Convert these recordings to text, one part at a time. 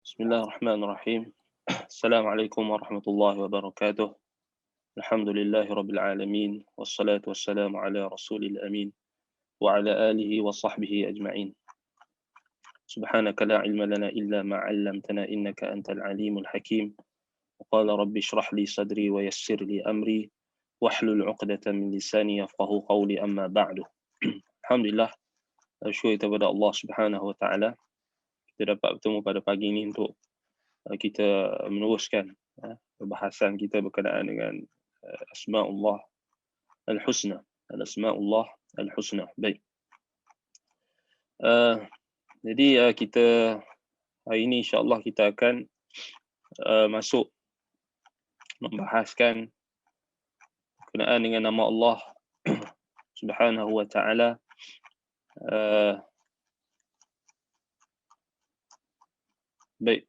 Bismillahirrahmanirrahim. Assalamualaikum warahmatullahi wabarakatuh. Alhamdulillahi rabbil alamin. Wassalatu wassalamu ala rasulil amin. Wa ala alihi wa sahbihi ajma'in. Subhanaka la ilma lana illa ma 'allamtana innaka antal alimul hakim. Wa qala rabbi shrah li sadri wa yassir li amri wahlul 'uqdatam min lisani yafqahu qawli amma ba'du. Alhamdulillah, syukur kepada Allah Subhanahu wa taala kita dapat bertemu pada pagi ini untuk kita meneruskan perbahasan kita berkenaan dengan Asma'ullah Al-Husna. Al-Asma'ullah Al-Husna. Baik. Jadi kita hari ini insya-Allah kita akan masuk membahaskan berkenaan dengan nama Allah Subhanahu wa taala. Baik.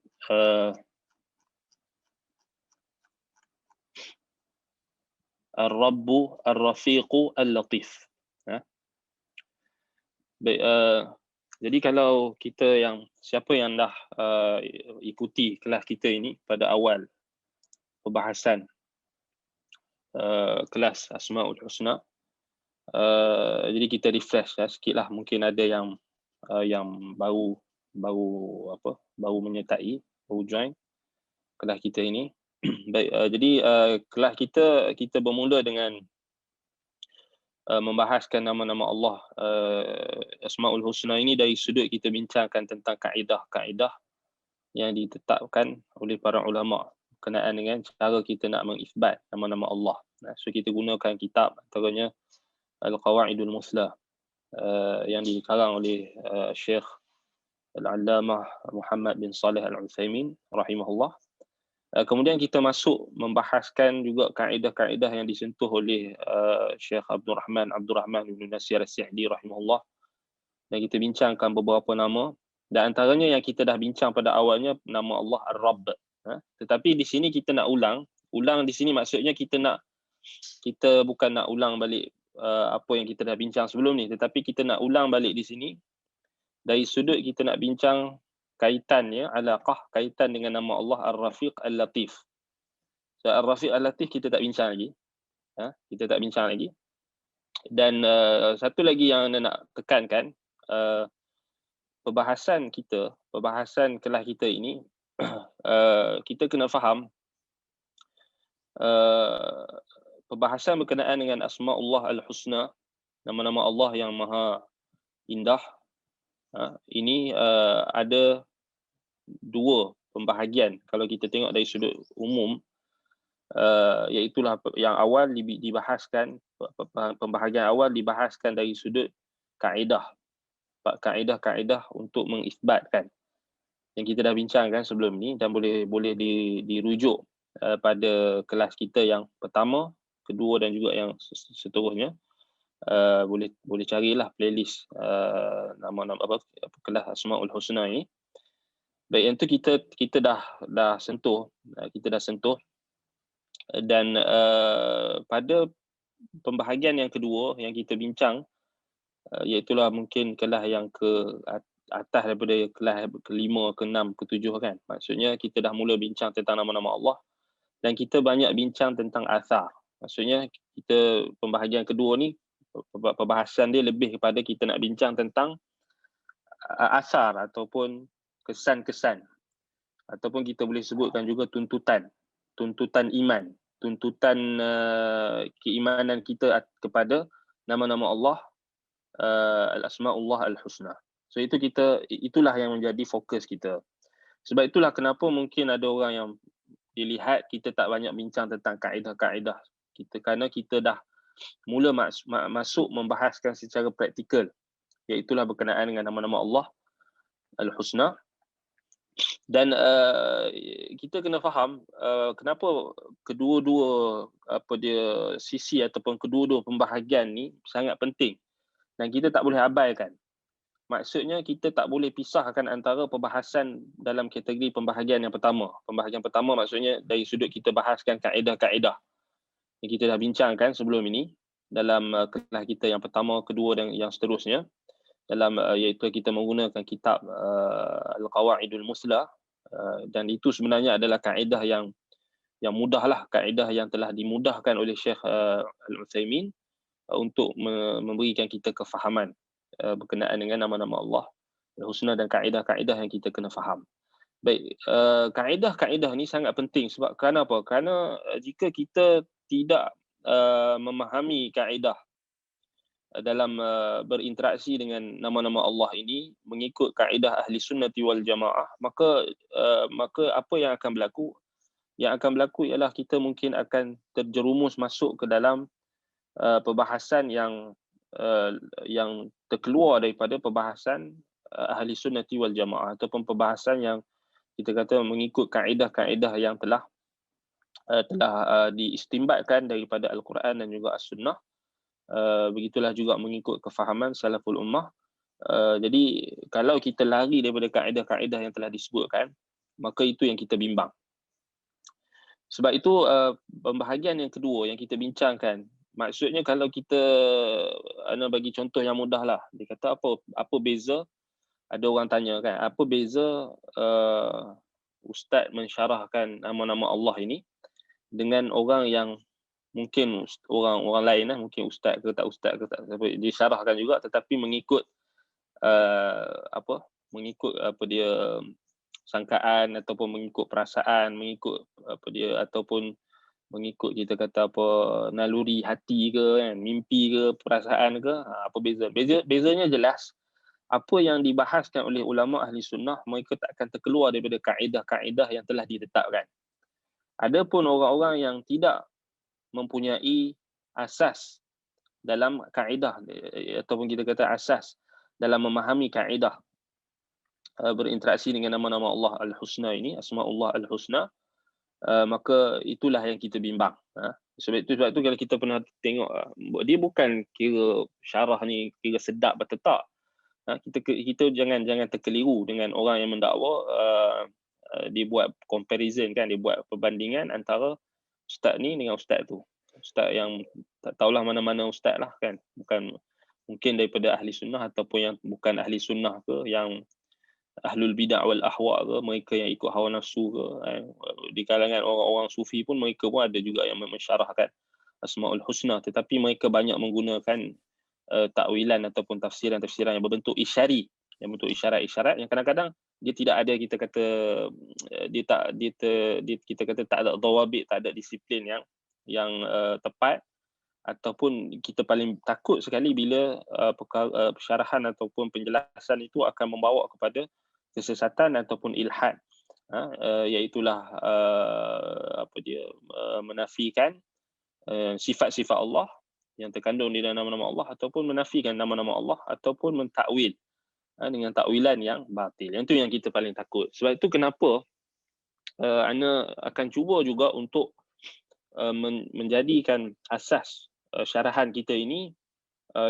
Ar-Rabbu Ar-Rafiqu Al-Latif. Baik, jadi kalau kita siapa yang dah ikuti kelas kita ini pada awal perbahasan kelas Asmaul Husna, jadi kita refresh sikitlah, mungkin ada yang baru menyertai, baru join kelas kita ini. Baik, jadi kelas kita bermula dengan membahaskan nama-nama Allah, Asmaul Husna ini dari sudut kita bincangkan tentang kaedah-kaedah yang ditetapkan oleh para ulama berkenaan dengan cara kita nak mengisbat nama-nama Allah. So kita gunakan kitab antaranya Al-Qawaidul Muslah yang dikarang oleh Syekh Al-Allamah Muhammad bin Salih Al-Utsaimin rahimahullah. Kemudian kita masuk membahaskan juga kaedah-kaedah yang disentuh oleh Syekh Abdul Rahman bin Nasir As-Sa'di rahimahullah, dan kita bincangkan beberapa nama, dan antaranya yang kita dah bincang pada awalnya nama Allah Ar-Rabb. Tetapi di sini kita nak ulang di sini maksudnya kita bukan nak ulang balik apa yang kita dah bincang sebelum ni, tetapi kita nak ulang balik di sini dari sudut kita nak bincang kaitannya, kaitan dengan nama Allah Ar-Rafiq Al-Latif. So, Ar-Rafiq Al-Latif kita tak bincang lagi. Dan satu lagi yang anda nak tekankan, perbahasan kelas kita ini, kita kena faham perbahasan berkenaan dengan Asma'ullah Al-Husna, nama-nama Allah yang maha indah. Ini ada dua pembahagian kalau kita tengok dari sudut umum, iaitulah yang awal dibahaskan, pembahagian awal dibahaskan dari sudut kaedah untuk mengisbatkan yang kita dah bincangkan sebelum ni, dan boleh dirujuk pada kelas kita yang pertama, kedua dan juga yang seterusnya. Boleh carilah playlist nama-nama kelas Asmaul Husna ini. Baik, yang tu kita dah sentuh, dan pada pembahagian yang kedua yang kita bincang, iaitulah mungkin kelas yang ke atas daripada kelas ke-5, ke-6, ke-7 kan. Maksudnya kita dah mula bincang tentang nama-nama Allah, dan kita banyak bincang tentang athar. Maksudnya kita pembahagian kedua ni, perbahasan dia lebih kepada kita nak bincang tentang asar ataupun kesan-kesan, ataupun kita boleh sebutkan juga tuntutan iman, tuntutan keimanan kita kepada nama-nama Allah, Al-Asma'ullah Al-Husna. So itulah yang menjadi fokus kita. Sebab itulah kenapa mungkin ada orang yang dilihat kita tak banyak bincang tentang kaedah-kaedah kita, kerana kita dah mula masuk membahaskan secara praktikal, iaitulah berkenaan dengan nama-nama Allah Al-Husna. Dan kita kena faham kenapa kedua-dua sisi ataupun kedua-dua pembahagian ni sangat penting, dan kita tak boleh abaikan. Maksudnya kita tak boleh pisahkan antara perbahasan dalam kategori pembahagian yang pertama. Pembahagian pertama maksudnya dari sudut kita bahaskan kaedah-kaedah yang kita dah bincangkan sebelum ini dalam kelas kita yang pertama, kedua dan yang seterusnya, dalam iaitu kita menggunakan kitab Al-Qawaidul Muslah Dan itu sebenarnya adalah kaedah yang mudahlah, kaedah yang telah dimudahkan oleh Syekh Al-Utsaimin untuk memberikan kita kefahaman berkenaan dengan nama-nama Allah Al-Husna dan kaedah-kaedah yang kita kena faham. Baik, kaedah-kaedah ni sangat penting sebab kenapa? Kerana jika kita tidak memahami kaedah dalam berinteraksi dengan nama-nama Allah ini mengikut kaedah ahli sunnati wal jamaah, maka apa yang akan berlaku? Yang akan berlaku ialah kita mungkin akan terjerumus masuk ke dalam perbahasan yang terkeluar daripada perbahasan ahli sunnati wal jamaah, ataupun perbahasan yang kita kata mengikut kaedah-kaedah yang telah diistimbatkan daripada Al-Quran dan juga As-Sunnah. Begitulah juga mengikut kefahaman salaful ummah. Jadi kalau kita lari daripada kaedah-kaedah yang telah disebutkan, maka itu yang kita bimbang. Sebab itu pembahagian yang kedua yang kita bincangkan, maksudnya kalau kita bagi contoh yang mudah lah, dia kata apa beza, ada orang tanya kan, apa beza ustaz mensyarahkan nama-nama Allah ini dengan orang yang mungkin orang lain lah, mungkin ustaz ke tak ustaz ke tak, disyarahkan juga tetapi mengikut mengikut apa dia sangkaan ataupun mengikut perasaan, mengikut apa dia, ataupun mengikut kita kata apa naluri hati ke kan, mimpi ke, perasaan ke, apa bezanya jelas. Apa yang dibahaskan oleh ulama ahli sunnah, mereka tak akan terkeluar daripada kaedah-kaedah yang telah ditetapkan. Adapun orang-orang yang tidak mempunyai asas dalam kaedah ataupun kita kata asas dalam memahami kaedah berinteraksi dengan nama-nama Allah Al-Husna ini, Asma'ullah Al-Husna, maka itulah yang kita bimbang. Sebab itu kalau kita pernah tengok, dia bukan kira syarah ni kira sedap atau tak. Kita jangan terkeliru dengan orang yang mendakwa. Dia buat comparison kan, dia buat perbandingan antara ustaz ni dengan ustaz tu. Ustaz yang tak tahulah mana-mana ustaz lah kan, bukan mungkin daripada ahli sunnah ataupun yang bukan ahli sunnah ke, yang ahlul bid'ah wal ahwa ke, mereka yang ikut hawa nafsu ke. Di kalangan orang-orang sufi pun mereka pun ada juga yang mensyarahkan Asmaul Husna, tetapi mereka banyak menggunakan takwilan ataupun tafsiran-tafsiran yang berbentuk isyari, yang bentuk isyarat-isyarat yang kadang-kadang dia tidak ada, kita kata kita kata tak ada dawabit, tak ada disiplin yang tepat, ataupun kita paling takut sekali bila persyarahan ataupun penjelasan itu akan membawa kepada kesesatan ataupun ilhad, iaitulah menafikan sifat-sifat Allah yang terkandung di dalam nama-nama Allah, ataupun menafikan nama-nama Allah, ataupun mentakwil dengan takwilan yang batil. Yang itu yang kita paling takut. Sebab itu kenapa ana akan cuba juga untuk menjadikan asas syarahan kita ini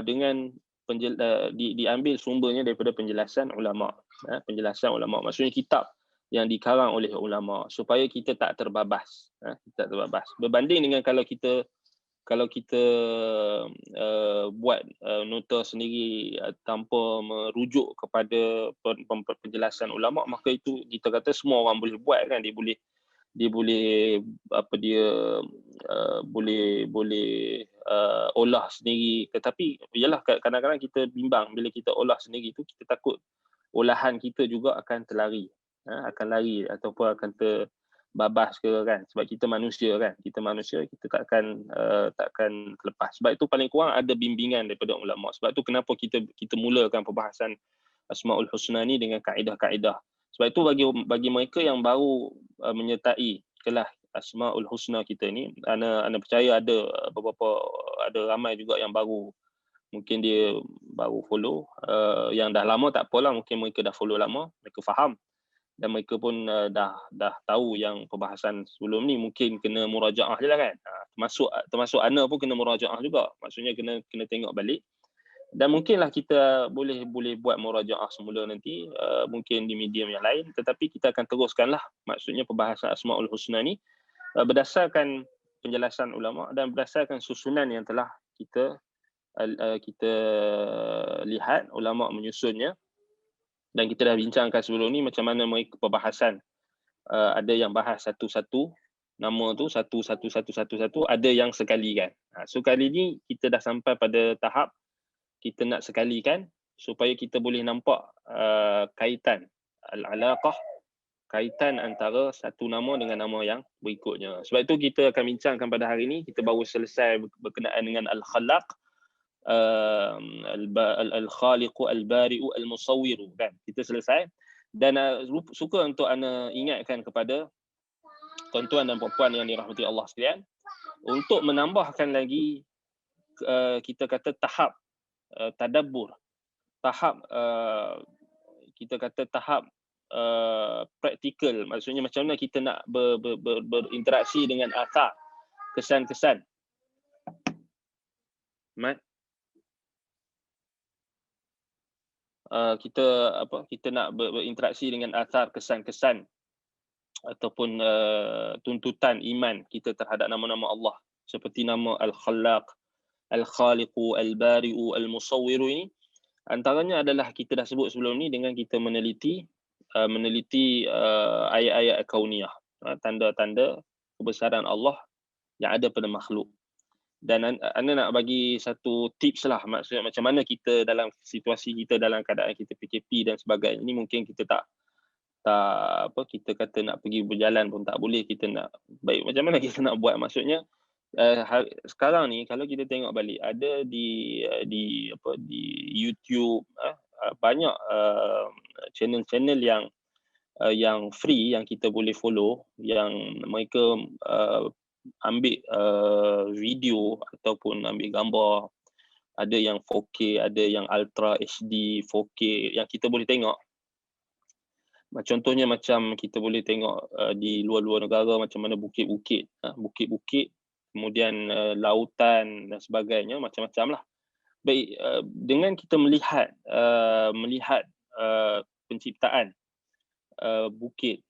dengan diambil sumbernya daripada penjelasan ulama. Penjelasan ulama maksudnya kitab yang dikarang oleh ulama, supaya kita tak terbabas. Berbanding dengan kalau kita buat nota sendiri tanpa merujuk kepada penjelasan ulama, maka itu kita kata semua orang boleh buat kan, dia boleh olah sendiri. Tetapi ialah kadang-kadang kita bimbang bila kita olah sendiri tu, kita takut olahan kita juga akan terlari, akan lari ataupun akan terbabas ke kan, sebab kita manusia kan, kita takkan terlepas. Sebab itu paling kurang ada bimbingan daripada ulama. Sebab itu kenapa kita mulakan perbahasan Asmaul Husna ni dengan kaedah-kaedah. Sebab itu bagi mereka yang baru menyertai kelas Asmaul Husna kita ni, ana percaya ada ramai juga yang baru, mungkin dia baru follow, yang dah lama tak apalah, mungkin mereka dah follow lama, mereka faham dan mereka pun dah tahu yang perbahasan sebelum ni mungkin kena murajaah je lah kan. Termasuk ana pun kena murajaah juga, maksudnya kena tengok balik. Dan mungkinlah kita boleh buat murajaah semula nanti, mungkin di medium yang lain, tetapi kita akan teruskanlah maksudnya perbahasan Asmaul Husna ni berdasarkan penjelasan ulama dan berdasarkan susunan yang telah kita lihat ulama menyusunnya. Dan kita dah bincangkan sebelum ni macam mana mereka perbahasan ada yang bahas satu-satu nama tu, satu, ada yang sekalikan. So kali ni kita dah sampai pada tahap kita nak sekalikan supaya kita boleh nampak kaitan al-alaqah, kaitan antara satu nama dengan nama yang berikutnya. Sebab itu kita akan bincangkan pada hari ini, kita baru selesai berkenaan dengan al-khalaq, al-khaliqu, al-bari'u, al-musawwiru, kan? Kita selesai. Dan suka untuk anda ingatkan kepada tuan-tuan dan puan-puan yang dirahmati Allah sekalian, untuk menambahkan lagi kita kata tahap tadabbur, tahap kita kata tahap praktikal. Maksudnya macam mana kita nak berinteraksi dengan athar, kesan-kesan. Mat? Kita nak berinteraksi dengan athar, kesan-kesan ataupun tuntutan iman kita terhadap nama-nama Allah, seperti nama Al-Khallaq, Al-Khaliqu, Al-Bari'u, Al-Musawwiru ini. Antaranya adalah kita dah sebut sebelum ni dengan kita meneliti ayat-ayat kauniyah, tanda-tanda kebesaran Allah yang ada pada makhluk. Dan anda nak bagi satu tips lah, maksudnya macam mana kita dalam situasi kita, dalam keadaan kita PKP dan sebagainya ni, mungkin kita tak kita kata nak pergi berjalan pun tak boleh, kita nak baik macam mana kita nak buat. Maksudnya sekarang ni kalau kita tengok balik, ada di YouTube banyak channel-channel yang free yang kita boleh follow, yang mereka ambil video ataupun ambil gambar, ada yang 4K, ada yang Ultra HD 4K yang kita boleh tengok. Contohnya macam kita boleh tengok di luar-luar negara, macam mana bukit-bukit, kemudian lautan dan sebagainya, macam-macam lah. Baik, dengan kita melihat penciptaan bukit,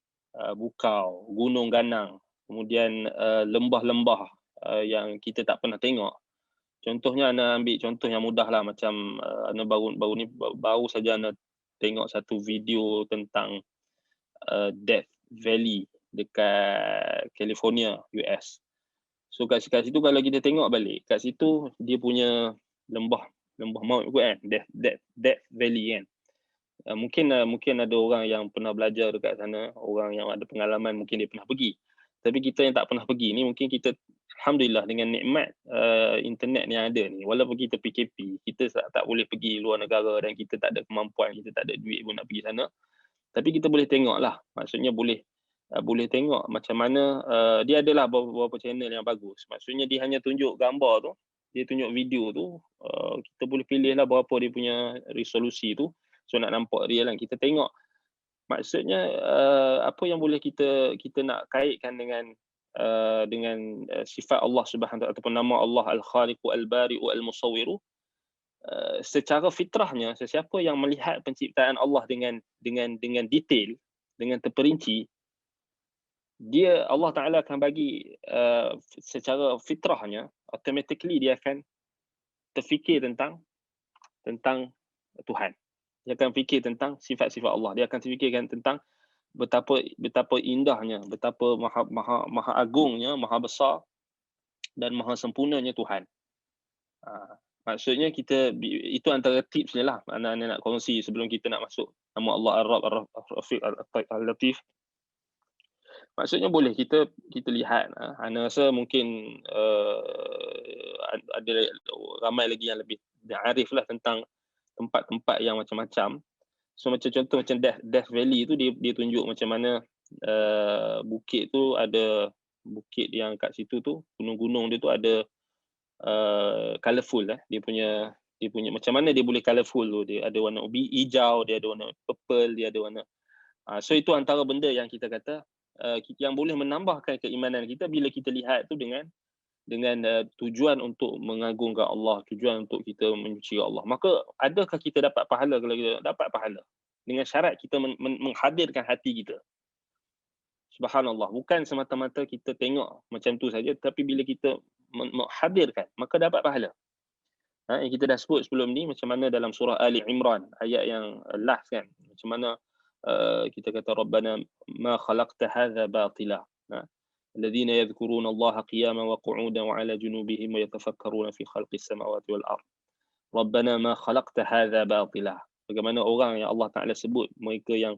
bukau, gunung ganang, kemudian lembah-lembah yang kita tak pernah tengok. Contohnya anda ambil contoh yang mudah lah, macam anda baru saja anda tengok satu video tentang Death Valley dekat California, US. So kat situ kalau kita tengok balik, kat situ dia punya lembah maut kot kan, Death Valley kan. Mungkin ada orang yang pernah belajar dekat sana, orang yang ada pengalaman, mungkin dia pernah pergi. Tapi kita yang tak pernah pergi ni, mungkin kita alhamdulillah dengan nikmat internet yang ada ni, walaupun kita PKP, kita tak boleh pergi luar negara dan kita tak ada kemampuan, kita tak ada duit pun nak pergi sana, tapi kita boleh tengok lah. Maksudnya boleh tengok macam mana dia adalah beberapa channel yang bagus. Maksudnya dia hanya tunjuk gambar tu, dia tunjuk video tu, kita boleh pilih lah berapa dia punya resolusi tu. So nak nampak real kan, kita tengok. Maksudnya apa yang boleh kita nak kaitkan dengan sifat Allah Subhanahu ataupun nama Allah Al-Khaliqu, Al-Bari'u, Al-Musawwiru, secara fitrahnya sesiapa yang melihat penciptaan Allah dengan detail, dengan terperinci, Allah Ta'ala akan bagi secara fitrahnya, automatically dia akan terfikir tentang Tuhan. Dia akan fikir tentang sifat-sifat Allah. Dia akan terfikirkan tentang betapa indahnya, betapa maha agungnya, maha besar dan maha sempurnanya Tuhan. Maksudnya itu antara tips ni lah anak-anak nak kongsi sebelum kita nak masuk nama Allah Ar-Rabb, Ar-Rafiq, Al-Latif. Maksudnya boleh kita lihat. Ana rasa mungkin ada ramai lagi yang lebih arif lah tentang tempat-tempat yang macam-macam. So macam contoh macam Death Valley tu, dia tunjuk macam mana bukit tu, ada bukit yang kat situ tu, gunung-gunung dia tu ada colourful lah. Dia punya macam mana dia boleh colourful tu. Dia ada warna hijau, dia ada warna purple, dia ada warna. So itu antara benda yang kita kata yang boleh menambahkan keimanan kita bila kita lihat tu dengan tujuan untuk mengagungkan Allah, tujuan untuk kita menyucikan Allah. Maka adakah kita dapat pahala? Kalau kita dapat pahala, dengan syarat kita menghadirkan hati kita. Subhanallah, bukan semata-mata kita tengok macam tu saja, tapi bila kita menghadirkan, maka dapat pahala. Yang kita dah sebut sebelum ni, macam mana dalam surah Ali Imran, ayat yang last kan, macam mana kita kata Rabbana ma khalaqta hadza batila. الذين يذكرون الله قياما وقعودا وعلى جنوبهم ويتفكرون في خلق السماوات والأرض ربنا ما خلقت هذا باطلا. Bagaimana orang yang Allah Ta'ala sebut, mereka yang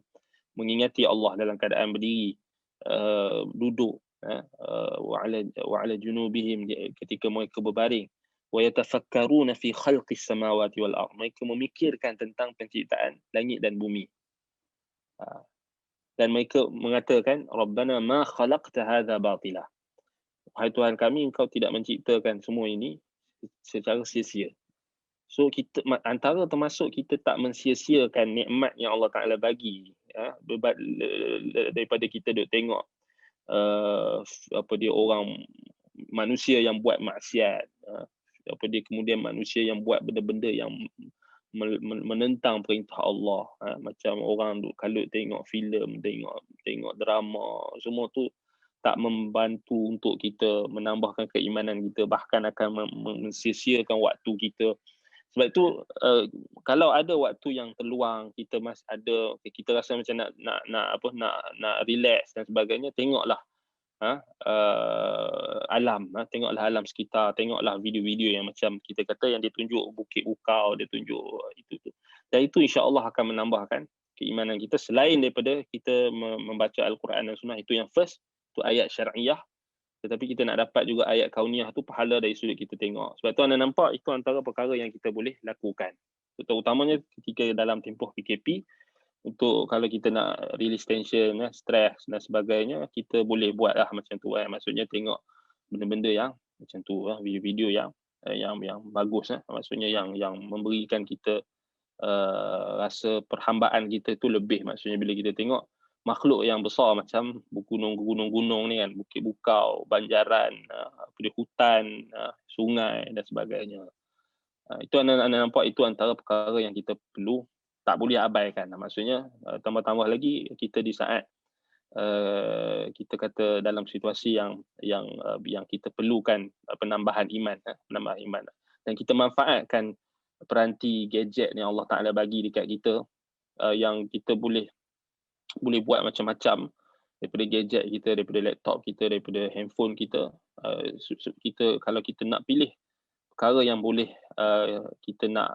mengingati Allah dalam keadaan berdiri, duduk, wa ala junubihim, ketika mereka berbaring, wa yatafakkaruna fi khalqis samawati wal ard, mereka memikirkan tentang penciptaan langit dan bumi. Dan mereka mengatakan Rabbana ma khalaqta hadza batila. Hai Tuhan kami, engkau tidak menciptakan semua ini secara sia-sia. So kita antara termasuk kita tak mensia-siakan nikmat yang Allah Taala bagi, daripada kita duk tengok apa dia orang manusia yang buat maksiat, apa dia kemudian manusia yang buat benda-benda yang menentang perintah Allah, macam orang duk kalut tengok filem, tengok drama, semua tu tak membantu untuk kita menambahkan keimanan kita, bahkan akan mensia-siakan waktu kita. Sebab itu kalau ada waktu yang terluang, kita masih ada, kita rasa macam nak relax dan sebagainya, tengoklah alam, tengoklah alam sekitar, tengoklah video-video yang macam kita kata yang dia tunjuk Bukit Bukau, dia tunjuk itu tu. Dan itu insya-Allah akan menambahkan keimanan kita selain daripada kita membaca Al-Quran dan Sunnah. Itu yang first, itu ayat syar'iyah. Tetapi kita nak dapat juga ayat kauniyah tu pahala dari sudut kita tengok. Sebab tu anda nampak itu antara perkara yang kita boleh lakukan. Terutamanya ketika dalam tempoh PKP, untuk kalau kita nak release tension, stres dan sebagainya, kita boleh buatlah macam tu. Maksudnya tengok benda-benda yang macam tu, video-video yang bagus, maksudnya yang memberikan kita rasa perhambaan kita tu lebih. Maksudnya bila kita tengok makhluk yang besar macam gunung-gunung ni kan, Bukit Bukau, Banjaran, hutan, sungai dan sebagainya. Itu anda nampak, itu antara perkara yang kita perlu, tak boleh abaikan. Maksudnya tambah-tambah lagi kita di saat kita kata dalam situasi yang kita perlukan penambahan iman, dan kita manfaatkan peranti gadget yang Allah Ta'ala bagi dekat kita, yang kita boleh buat macam-macam daripada gadget kita, daripada laptop kita, daripada handphone kita. Kita kalau kita nak pilih perkara yang boleh kita nak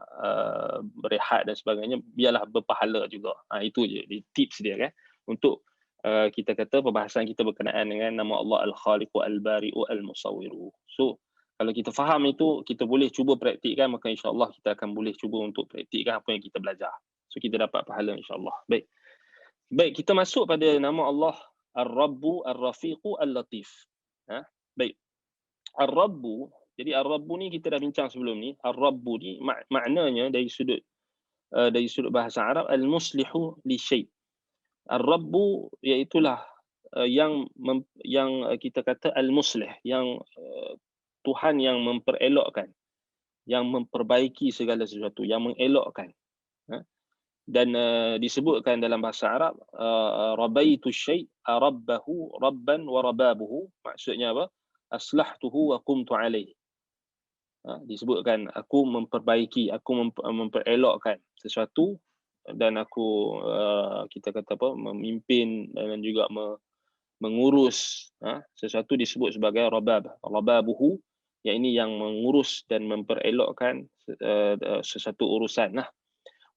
berehat dan sebagainya, biarlah berpahala juga. Itu je tips dia kan, untuk kita kata perbahasan kita berkenaan dengan nama Allah Al-Khaliqu Al-Bari'u Al-Musawwiru. So kalau kita faham itu, kita boleh cuba praktikkan, maka insya-Allah kita akan boleh cuba untuk praktikkan apa yang kita belajar. So kita dapat pahala insya-Allah. Baik, kita masuk pada nama Allah Ar-Rabbu Ar-Rafiqu Al-Latif. Baik. Ar-Rabbu, jadi Ar-Rabbu ni kita dah bincang sebelum ni. Ar-Rabbu ni maknanya dari sudut bahasa Arab, al-muslihu li syai'. Ar-Rabbu iaitulah yang kita kata al-muslih, yang Tuhan yang memperelokkan, yang memperbaiki segala sesuatu, yang mengelokkan. Dan disebutkan dalam bahasa Arab, rabaitu syai' rabbahu rabban wa rababuhu, maksudnya apa? Aslahtuhu wa qumtu alaih. Disebutkan aku memperbaiki, aku memperelokkan sesuatu, dan aku kita kata apa, memimpin dan juga mengurus sesuatu, disebut sebagai rababuhu, yang ini yang mengurus dan memperelokkan sesuatu urusan.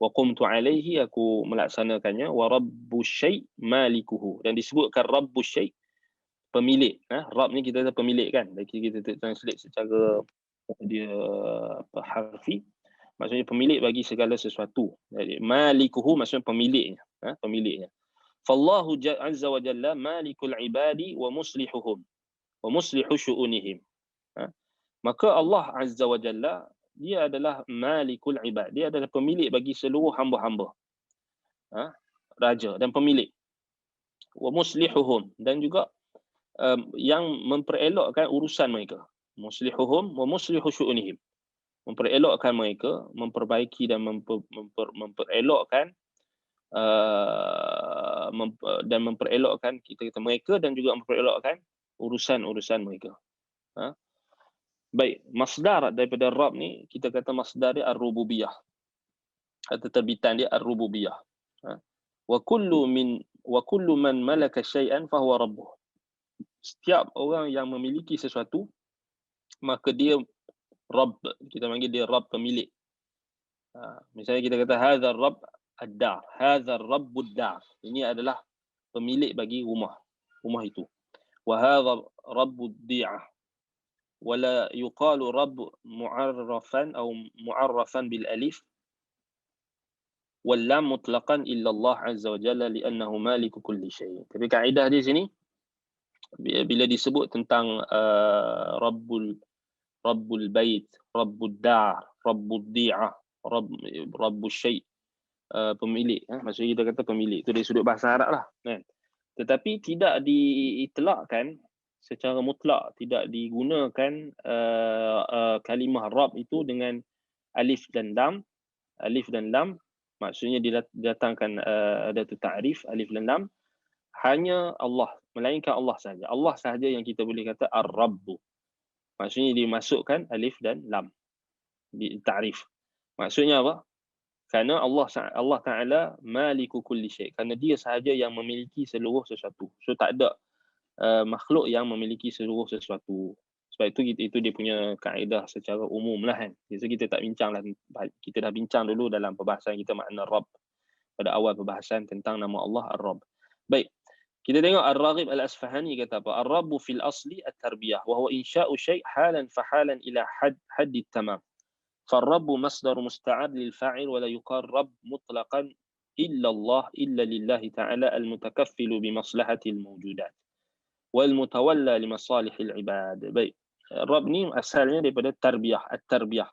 Wa qumtu alaihi, aku melaksanakannya. Wa rabbu syai' malikuhu, dan disebutkan rabbu syai', pemilik. Rabb ni kita kata pemilik kan, kita translate secara dia harfi, maksudnya pemilik bagi segala sesuatu. Jadi malikuhu maksudnya pemiliknya, pemiliknya. Fallahu azza wa jalla malikul ibadi wa muslihuhum wa muslihu syu'unihim. Maka Allah azza wa jalla, dia adalah malikul ibad, dia adalah pemilik bagi seluruh hamba-hamba, raja dan pemilik. Wa muslihuhum, dan juga yang memperelokkan urusan mereka. Muslihuhum wa muslihu syu'unihim, memperelokkan mereka, memperbaiki dan memperelokkan dan memperelokkan kita mereka, dan juga memperelokkan urusan-urusan mereka. Baik, masdar daripada Rabb ni kita kata masdar dia ar-rububiyah, atau terbitan dia ar-rububiyah. wa kullu man malaka syai'an fahuwa rabbuh. Setiap orang yang memiliki sesuatu, maka dia Rabb. Kita panggil dia Rabb, pemilik. Misalnya kita kata hadzal Rabb ad-dar, hadzal Rabbud dar. Ini adalah pemilik bagi rumah itu. Wa hadzal Rabbud di'ah. Wala yuqalu Rabb mu'arrafan atau mu'arrafan bil alif wal lam mutlaqan illa Allah azza wa jalla li'annahu maliku kulli syai'. Tapi kaedah di sini bila disebut tentang Rabbul Bait, Rabbud Dar, Rabbud Di'ah, Rabbul Syai', pemilik. Maksudnya kita kata pemilik. Itu dari sudut bahasa Arab lah. Kan? Tetapi tidak diitlakkan secara mutlak, tidak digunakan kalimah Rabb itu dengan alif dan lam. Alif dan lam, maksudnya didatangkan ada tu ta'rif, alif dan lam. Hanya Allah, melainkan Allah sahaja. Allah sahaja yang kita boleh kata Ar-Rabbu. Maksudnya dimasukkan alif dan lam di ta'rif. Maksudnya apa? Kerana Allah Ta'ala maliku kulli syai'. Kerana dia sahaja yang memiliki seluruh sesuatu. So tak ada makhluk yang memiliki seluruh sesuatu. Sebab itu dia punya kaedah secara umum lah kan. So kita tak bincang lah. Kita dah bincang dulu dalam perbahasan kita makna Rabb. Pada awal perbahasan tentang nama Allah Ar-Rabb. Baik. Kita tengok Ar-Raghib Al-Asfahani kata apa? Ar-Rabbu fil asli at-tarbiyah wa huwa insha'u syai' halan fahalan ila haddi tamam. فالرب مصدر مستعار للفاعل ولا يقال رب مطلقا إلا الله إلا لله تعالى المتكفل بمصلحة الموجودات والمتولى لمصالح العباد. Baik. Rabb ni asalnya daripada tarbiyah, at-tarbiyah.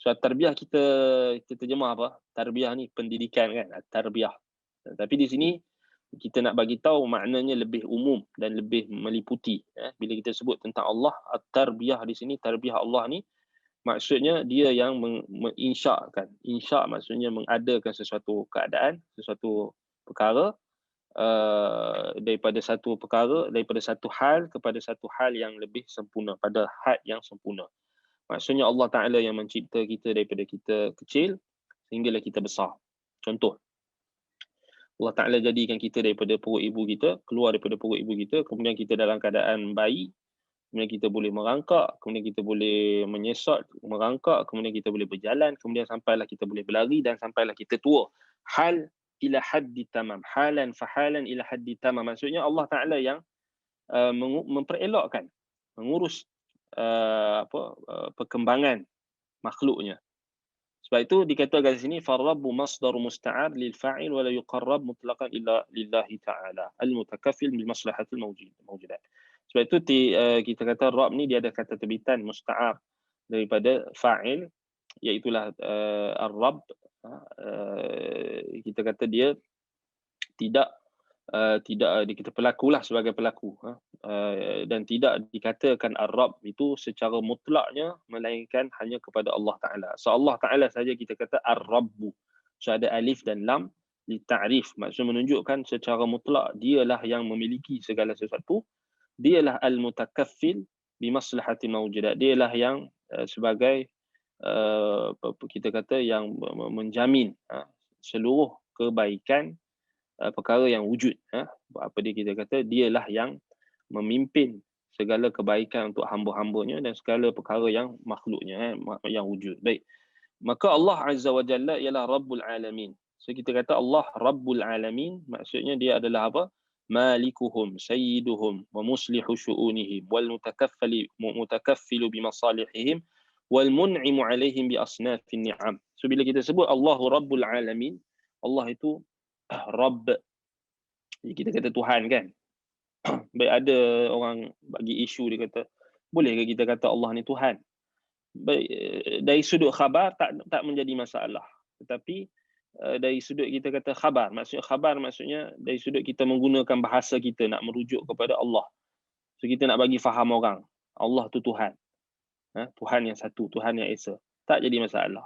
So at-tarbiyah kita terjemah apa? Tarbiyah ni pendidikan kan, at-tarbiyah. Tapi di sini kita nak bagi tahu maknanya lebih umum dan lebih meliputi. Bila kita sebut tentang Allah, at-tarbiyah di sini, tarbiyah Allah ni maksudnya dia yang menginsyakan. Insya' maksudnya mengadakan sesuatu keadaan, sesuatu perkara daripada satu perkara, daripada satu hal kepada satu hal yang lebih sempurna, pada had yang sempurna. Maksudnya Allah Ta'ala yang mencipta kita daripada kita kecil sehinggalah kita besar. Contoh, Allah Ta'ala jadikan kita daripada perut ibu kita, keluar daripada perut ibu kita, kemudian kita dalam keadaan bayi, kemudian kita boleh merangkak, kemudian kita boleh menyesat, merangkak, kemudian kita boleh berjalan, kemudian sampailah kita boleh berlari dan sampailah kita tua. Hal ila haddi tamam. Halan fahalan ila haddi tamam. Maksudnya Allah Ta'ala yang memperelokkan, mengurus perkembangan makhluknya. Sebab itu dikatakan di sini farrabbu masdaru musta'ar lil fa'il wa la yuqarrab mutlaqan illa lillahi ta'ala al-mutakaffil bil maslahatil mawjudat. Sebab itu kita kata Rabb ni dia ada kata terbitan musta'ar daripada fa'il, iaitulah Ar-Rabb. Kita kata dia tidak kita pelakulah sebagai pelaku, dan tidak dikatakan Ar-Rabb itu secara mutlaknya melainkan hanya kepada Allah Ta'ala. So Allah Ta'ala saja kita kata Ar-Rabbu. So ada alif dan lam li ta'rif, maksud menunjukkan secara mutlak dialah yang memiliki segala sesuatu. Dialah al-mutakaffil bi maslahati mawjudat. Dialah yang sebagai kita kata yang menjamin seluruh kebaikan perkara yang wujud. Apa dia kita kata dialah yang memimpin segala kebaikan untuk hamba-hambanya dan segala perkara yang makhluknya yang wujud. Baik. Maka Allah Azza wa Jalla ialah Rabbul Alamin. So kita kata Allah Rabbul Alamin, maksudnya dia adalah apa? Malikuhum, sayyiduhum, wa muslihu syu'unihim, wal mutakaffilu bimasalihihim, wal mun'imu alaihim bi asnafin ni'am. So bila kita sebut Allahu Rabbul Alamin, Allah itu Rabb. Kita kata Tuhan kan. Baik, ada orang bagi isu dia kata, bolehkah kita kata Allah ni Tuhan? Baik, dari sudut khabar tak menjadi masalah. Tetapi dari sudut kita kata khabar maksudnya dari sudut kita menggunakan bahasa kita nak merujuk kepada Allah. So kita nak bagi faham orang, Allah tu Tuhan. Tuhan yang satu, Tuhan yang esa. Tak jadi masalah.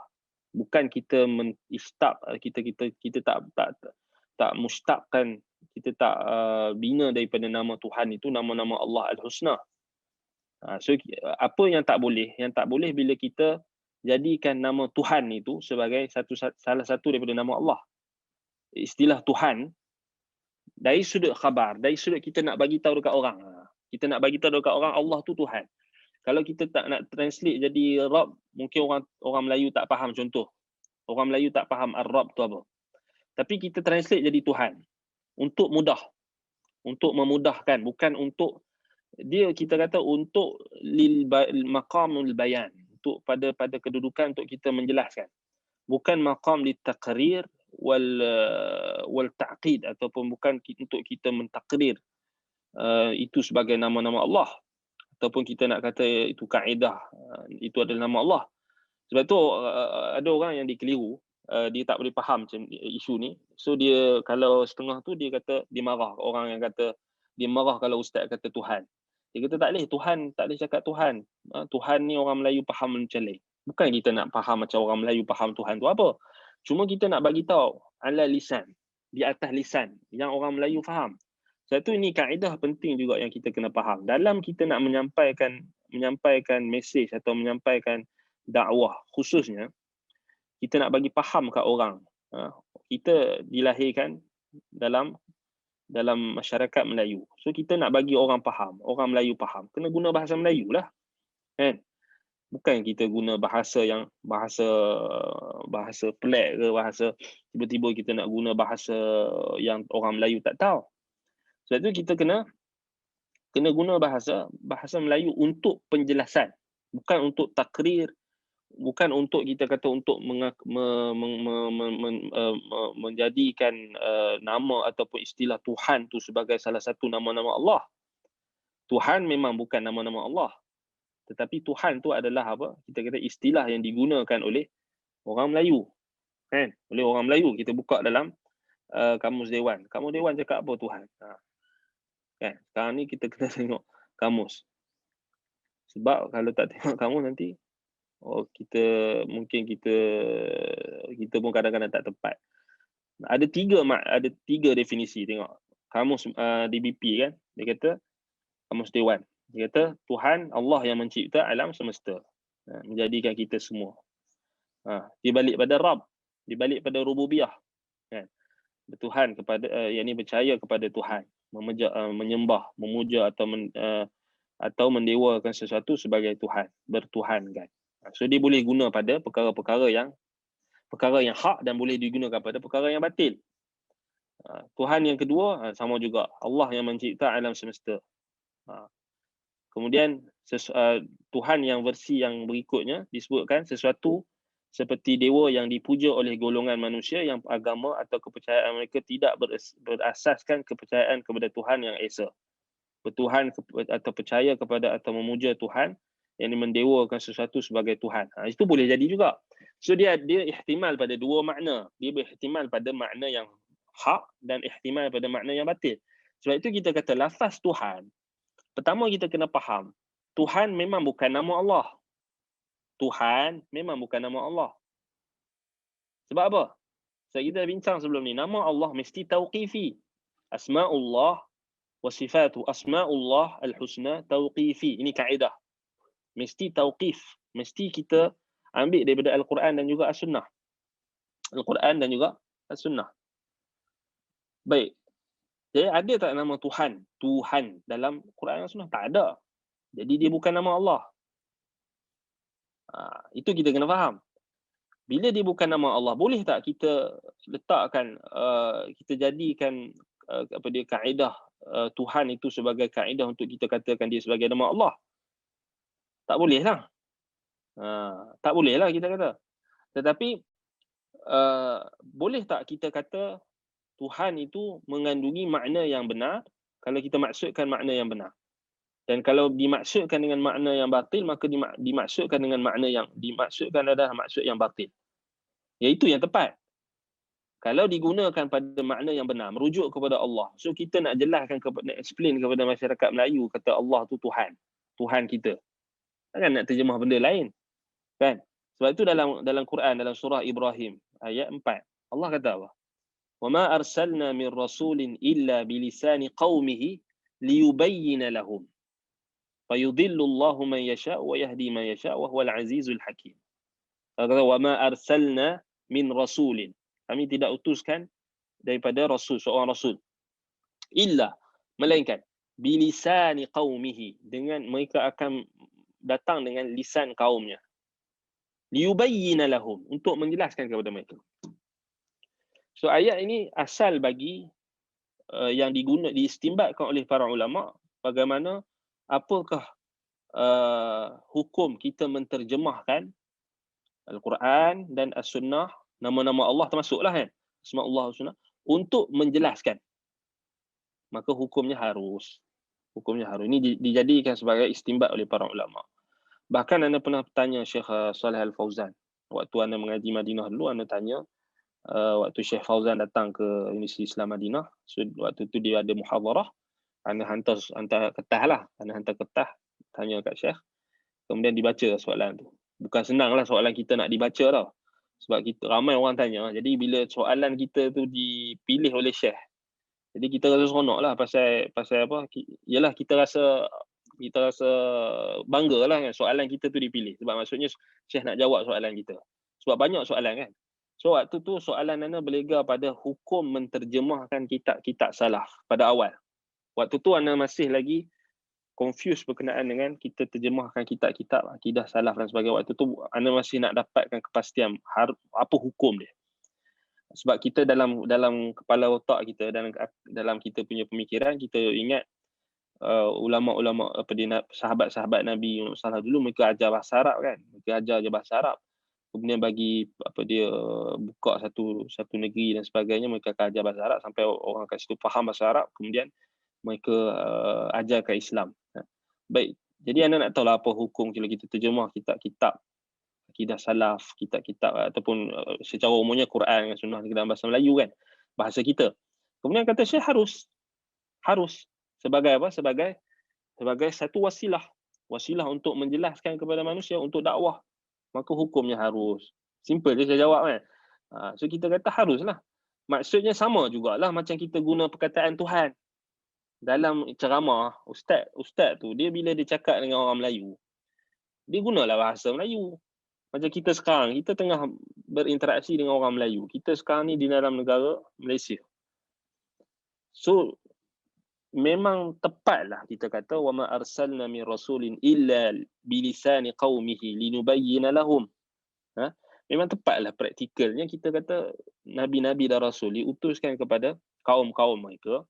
Bukan kita kita tak mustaqkan, kita tak bina daripada nama Tuhan itu nama-nama Allah Al-Husna. So apa yang tak boleh? Yang tak boleh bila kita jadikan nama Tuhan itu sebagai salah satu daripada nama Allah. istilah Tuhan dari sudut khabar, dari sudut kita nak bagi tahu dekat orang. Kita nak bagi tahu dekat orang Allah tu Tuhan. Kalau kita tak nak translate jadi Rabb, mungkin orang Melayu tak faham contoh. Orang Melayu tak faham Ar-Rabb tu apa. Tapi kita translate jadi Tuhan. Untuk mudah. Untuk memudahkan. Bukan untuk, kita kata untuk maqamul bayan. Untuk pada kedudukan untuk kita menjelaskan. Bukan maqam li taqrir wal ta'qid, ataupun bukan untuk kita mentakrir itu sebagai nama-nama Allah, ataupun kita nak kata itu kaedah itu adalah nama Allah. Sebab tu ada orang yang dikeliru, dia tak boleh faham macam isu ni. So dia kalau setengah tu dia kata dia marah, orang yang kata dia marah kalau ustaz kata Tuhan. Dia kata tak boleh, Tuhan tak boleh cakap Tuhan. Tuhan ni orang Melayu faham macam lain. Bukan kita nak faham macam orang Melayu faham Tuhan tu apa. Cuma kita nak bagi tahu ala lisan, di atas lisan yang orang Melayu faham. Sebab tu ini kaedah penting juga yang kita kena faham. Dalam kita nak menyampaikan mesej atau menyampaikan dakwah khususnya, kita nak bagi faham kat orang. Kita dilahirkan dalam masyarakat Melayu. So kita nak bagi orang faham, orang Melayu faham, kena guna bahasa Melayu lah. Kan? Bukan kita guna bahasa pelik ke, bahasa tiba-tiba kita nak guna bahasa yang orang Melayu tak tahu. Sebab tu kita kena guna bahasa Melayu untuk penjelasan, bukan untuk takrir, bukan untuk kita kata untuk menjadikan nama ataupun istilah Tuhan tu sebagai salah satu nama-nama Allah. Tuhan memang bukan nama-nama Allah. Tetapi Tuhan tu adalah apa? Kita kata istilah yang digunakan oleh orang Melayu. Kan? Oleh orang Melayu. Kita buka dalam Kamus Dewan. Kamus Dewan cakap apa Tuhan? Kan? Sekarang ni kita kena tengok kamus. Sebab kalau tak tengok kamus nanti, kita pun kadang-kadang tak tepat. Ada tiga definisi, tengok. Kamus DBP kan, dia kata Kamus Dewan. Dia kata Tuhan Allah yang mencipta alam semesta, menjadikan kita semua. Dia balik pada Rabb, dia balik pada rububiyah. Kan? Bertuhan kepada yang ni percaya kepada Tuhan, menyembah, memuja atau mendewakan sesuatu sebagai Tuhan, bertuhankan. So dia boleh guna pada perkara yang hak dan boleh digunakan pada perkara yang batil. Tuhan yang kedua sama juga, Allah yang mencipta alam semesta. Kemudian Tuhan yang versi yang berikutnya disebutkan sesuatu seperti dewa yang dipuja oleh golongan manusia yang agama atau kepercayaan mereka tidak berasaskan kepercayaan kepada Tuhan yang esa. Bertuhan atau percaya kepada atau memuja Tuhan yang mendewakan sesuatu sebagai Tuhan. Itu boleh jadi juga. So dia ihtimal pada dua makna. Dia berihtimal pada makna yang hak dan ihtimal pada makna yang batil. Sebab itu kita kata lafaz Tuhan, pertama kita kena faham, Tuhan memang bukan nama Allah. Tuhan memang bukan nama Allah. Sebab apa? Sebab kita dah bincang sebelum ni, nama Allah mesti tauqifi. Asma'ullah wa sifatu. Asma'ullah al-husna tauqifi. Ini kaedah. Mesti tauqif. Mesti kita ambil daripada Al-Quran dan juga As-Sunnah. Al-Quran dan juga As-Sunnah. Baik. Jadi ada tak nama Tuhan? Tuhan dalam Quran dan Sunnah? Tak ada. Jadi dia bukan nama Allah. Itu kita kena faham. Bila dia bukan nama Allah, boleh tak kita letakkan, kita jadikan kaedah Tuhan itu sebagai kaedah untuk kita katakan dia sebagai nama Allah? Tak boleh lah. Tak boleh lah kita kata. Tetapi boleh tak kita kata Tuhan itu mengandungi makna yang benar kalau kita maksudkan makna yang benar. Dan kalau dimaksudkan dengan makna yang batil, maka dimaksudkan dengan makna yang dimaksudkan adalah maksud yang batil. Iaitu yang tepat. Kalau digunakan pada makna yang benar, merujuk kepada Allah. So kita nak jelaskan, nak explain kepada masyarakat Melayu, kata Allah tu Tuhan. Tuhan kita. Takkan nak terjemah benda lain. Kan? Sebab itu dalam Quran, dalam surah Ibrahim, ayat 4. Allah kata apa? وَمَا أَرْسَلْنَا مِنْ رَسُولٍ إِلَّا بِلِسَانِ قَوْمِهِ لِيُبَيِّنَ لَهُمْ فَيُضِلُّ اللَّهُ مَنْ يَشَاءُ وَيَهْدِي مَنْ يَشَاءُ وَهُوَ الْعَزِيزُ الْحَكِيمُ. وَمَا أَرْسَلْنَا مِنْ رَسُولٍ. Kami tidak utuskan daripada rasul, seorang rasul, illa, melainkan bilisani qaumihi, dengan mereka akan datang dengan lisan kaumnya, liyubayyina lahum, untuk menjelaskan kepada mereka. So ayat ini asal bagi yang diistimbatkan oleh para ulama, bagaimana, apakah hukum kita menterjemahkan Al-Quran dan As-Sunnah, nama-nama Allah termasuklah kan, Asma'ullah As-Sunnah, untuk menjelaskan. Maka hukumnya harus. Ini dijadikan sebagai istimbat oleh para ulama. Bahkan anda pernah bertanya Syekh Saleh Al-Fauzan. Waktu anda mengaji Madinah dulu, anda tanya, waktu Syekh Fauzan datang ke Universiti Islam Madinah, so, waktu tu dia ada muhadharah, anda hantar kertas, tanya kat Syekh, kemudian dibaca soalan tu. Bukan senang lah soalan kita nak dibaca tau. Sebab kita ramai orang tanya. Jadi bila soalan kita tu dipilih oleh Syekh, jadi kita rasa seronok lah pasal apa? Yalah, kita rasa bangga lah kan soalan kita tu dipilih. Sebab maksudnya Syekh nak jawab soalan kita. Sebab banyak soalan kan. So waktu tu soalan anda berlega pada hukum menterjemahkan kitab-kitab salaf pada awal. Waktu tu anda masih lagi confused berkenaan dengan kita terjemahkan kitab-kitab akidah salaf dan sebagainya. Waktu tu anda masih nak dapatkan kepastian apa hukum dia. Sebab kita dalam kepala otak kita, dalam kita punya pemikiran, kita ingat ulama-ulama sahabat-sahabat Nabi sallallahu dulu, mereka ajar bahasa Arab kan. Mereka ajar je bahasa Arab. Kemudian bagi buka satu negeri dan sebagainya, mereka akan ajar bahasa Arab sampai orang kat situ faham bahasa Arab, kemudian mereka ajarkan Islam. Baik, jadi anda nak tahu lah apa hukum kalau kita terjemah kitab-kitab akidah salaf, kitab-kitab ataupun secara umumnya Quran dan Sunnah dalam bahasa Melayu kan, bahasa kita. Kemudian kata Syekh harus sebagai apa? Sebagai satu wasilah untuk menjelaskan kepada manusia, untuk dakwah. Maka hukumnya harus. Simple je saya jawab kan. So kita kata haruslah. Maksudnya sama jugalah macam kita guna perkataan Tuhan. Dalam ceramah, ustaz tu, dia bila dia cakap dengan orang Melayu, dia gunalah bahasa Melayu. Macam kita sekarang, kita tengah berinteraksi dengan orang Melayu. Kita sekarang ni di dalam negara Malaysia. So, memang tepatlah kita kata, وَمَا أَرْسَلْنَا مِنْ رَسُولٍ إِلَّا بِلِسَانِ قَوْمِهِ لِنُبَيِّنَ لَهُمْ. Memang tepatlah praktikalnya kita kata Nabi-Nabi dan Rasul diutuskan kepada kaum-kaum mereka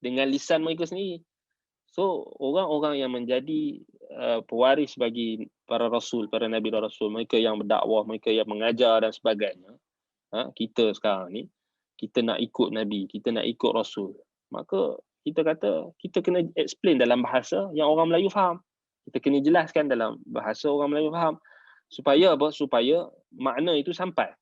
dengan lisan mereka sendiri. So, orang-orang yang menjadi pewaris bagi para Rasul, para Nabi dan Rasul, mereka yang berdakwah, mereka yang mengajar dan sebagainya, kita sekarang ni, kita nak ikut Nabi, kita nak ikut Rasul, maka kita kata, kita kena explain dalam bahasa yang orang Melayu faham. Kita kena jelaskan dalam bahasa orang Melayu faham. Supaya apa? Supaya makna itu sampai.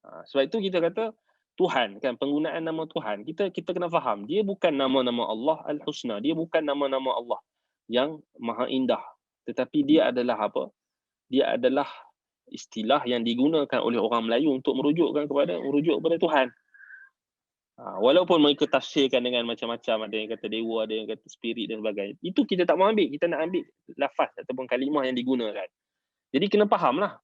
Sebab itu kita kata, Tuhan kan, penggunaan nama Tuhan, kita kena faham, dia bukan nama-nama Allah Al-Husna, dia bukan nama-nama Allah yang maha indah, tetapi dia adalah apa? Dia adalah istilah yang digunakan oleh orang Melayu untuk merujuk kepada Tuhan. Walaupun mereka tafsirkan dengan macam-macam, ada yang kata dewa, ada yang kata spirit dan sebagainya, itu kita tak mau ambil, kita nak ambil lafaz ataupun kalimah yang digunakan. Jadi kena faham lah.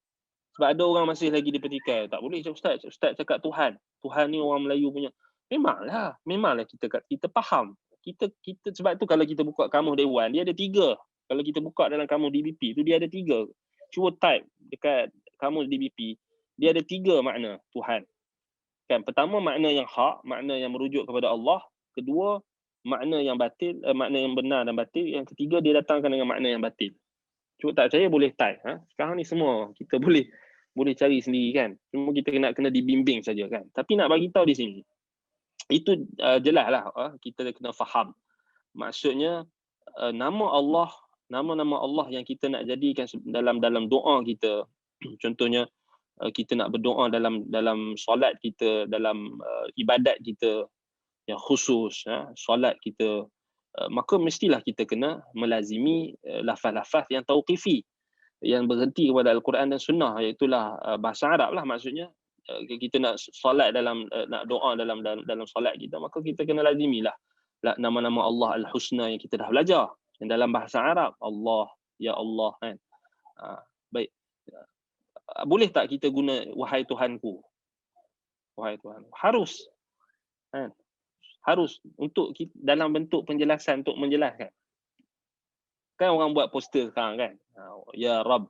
Sebab ada orang masih lagi dipertikaikan. Tak boleh Ustaz cakap Tuhan. Tuhan ni orang Melayu punya. Memanglah kita faham. Kita sebab tu kalau kita buka kamus Dewan, dia ada 3. Kalau kita buka dalam kamus DBP tu, dia ada 3. Cuba type dekat kamus DBP, dia ada 3 makna Tuhan. Kan, pertama makna yang hak, makna yang merujuk kepada Allah. Kedua, makna yang batil, makna yang benar dan batil. Yang ketiga, dia datangkan dengan makna yang batil. Cuba tak percaya boleh type. Sekarang ni semua kita boleh cari sendiri kan. Cuma kita kena dibimbing saja kan. Tapi nak bagi tahu di sini, itu jelaslah kita kena faham. Maksudnya nama-nama Allah yang kita nak jadikan dalam doa kita. Contohnya kita nak berdoa dalam solat kita, dalam ibadat kita yang khusus, solat kita, maka mestilah kita kena melazimi lafaz-lafaz yang tauqifi, yang berhenti kepada Al-Quran dan Sunnah, iaitulah bahasa Arab lah. Maksudnya kita nak solat nak doa dalam solat kita, maka kita kena lazimilah nama-nama Allah Al-Husna yang kita dah belajar yang dalam bahasa Arab. Allah, ya Allah kan. Baik, boleh tak kita guna wahai Tuhanku? wahai Tuhan. Harus, kan? Harus untuk dalam bentuk penjelasan, untuk menjelaskan. Kan orang buat poster sekarang kan. Ya Rabb,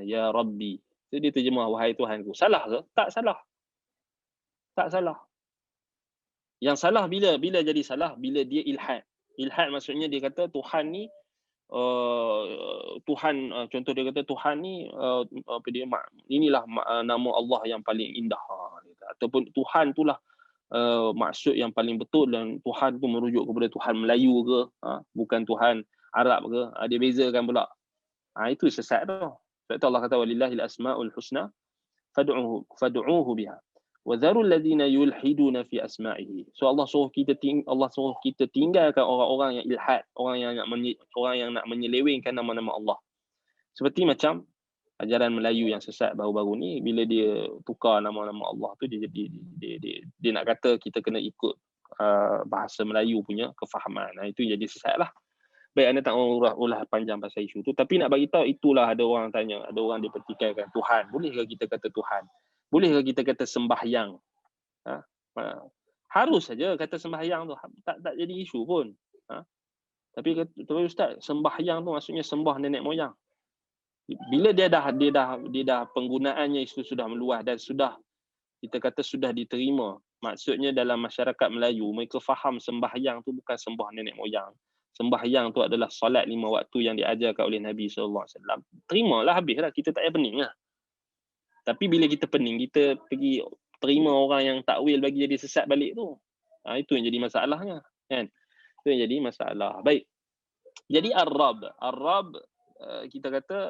ya Rabbi. Itu dia terjemah wahai Tuhanku. Salah ke? Tak salah. Tak salah. Yang salah bila jadi salah bila dia ilhad. Ilhad maksudnya dia kata Tuhan ni Tuhan, contoh dia kata Tuhan ni apa dia, inilah nama Allah yang paling indah, ataupun Tuhan itulah maksud yang paling betul, dan Tuhan tu merujuk kepada Tuhan Melayu ke, bukan Tuhan Arab ke, dia bezakan pula. Itu sesat tu. Sebab tu Allah kata walillahil asmaul husna fad'uuhu biha wa dharul ladina yulhiduna fi asma'ihi. So Allah suruh kita tinggalkan orang-orang yang ilhad, orang yang nak menyelewengkan nama-nama Allah. Seperti macam ajaran Melayu yang sesat baru-baru ni, bila dia tukar nama-nama Allah tu, dia nak kata kita kena ikut bahasa Melayu punya kefahaman. Itu jadi sesat lah. Baik, anda tak ulah panjang pasal isu tu, tapi nak bagi tahu itulah. Ada orang tanya, ada orang dia pertikaikan Tuhan. Bolehkah kita kata Tuhan? Bolehkah kita kata sembahyang? Harus saja kata sembahyang tu, tak jadi isu pun. Tapi Ustaz, sembahyang tu maksudnya sembah nenek moyang. Bila dia dah penggunaannya itu sudah meluas dan sudah, kita kata sudah diterima, maksudnya dalam masyarakat Melayu mereka faham sembahyang tu bukan sembah nenek moyang. Sembahyang tu adalah solat 5 waktu yang diajarkan oleh Nabi SAW. Terimalah, habislah, kita tak payah pening lah. Tapi bila kita pening, kita pergi terima orang yang takwil bagi jadi sesat balik tu. Itu yang jadi masalahnya, kan? Itu yang jadi masalah. Baik. Jadi Ar-Rabb, kita kata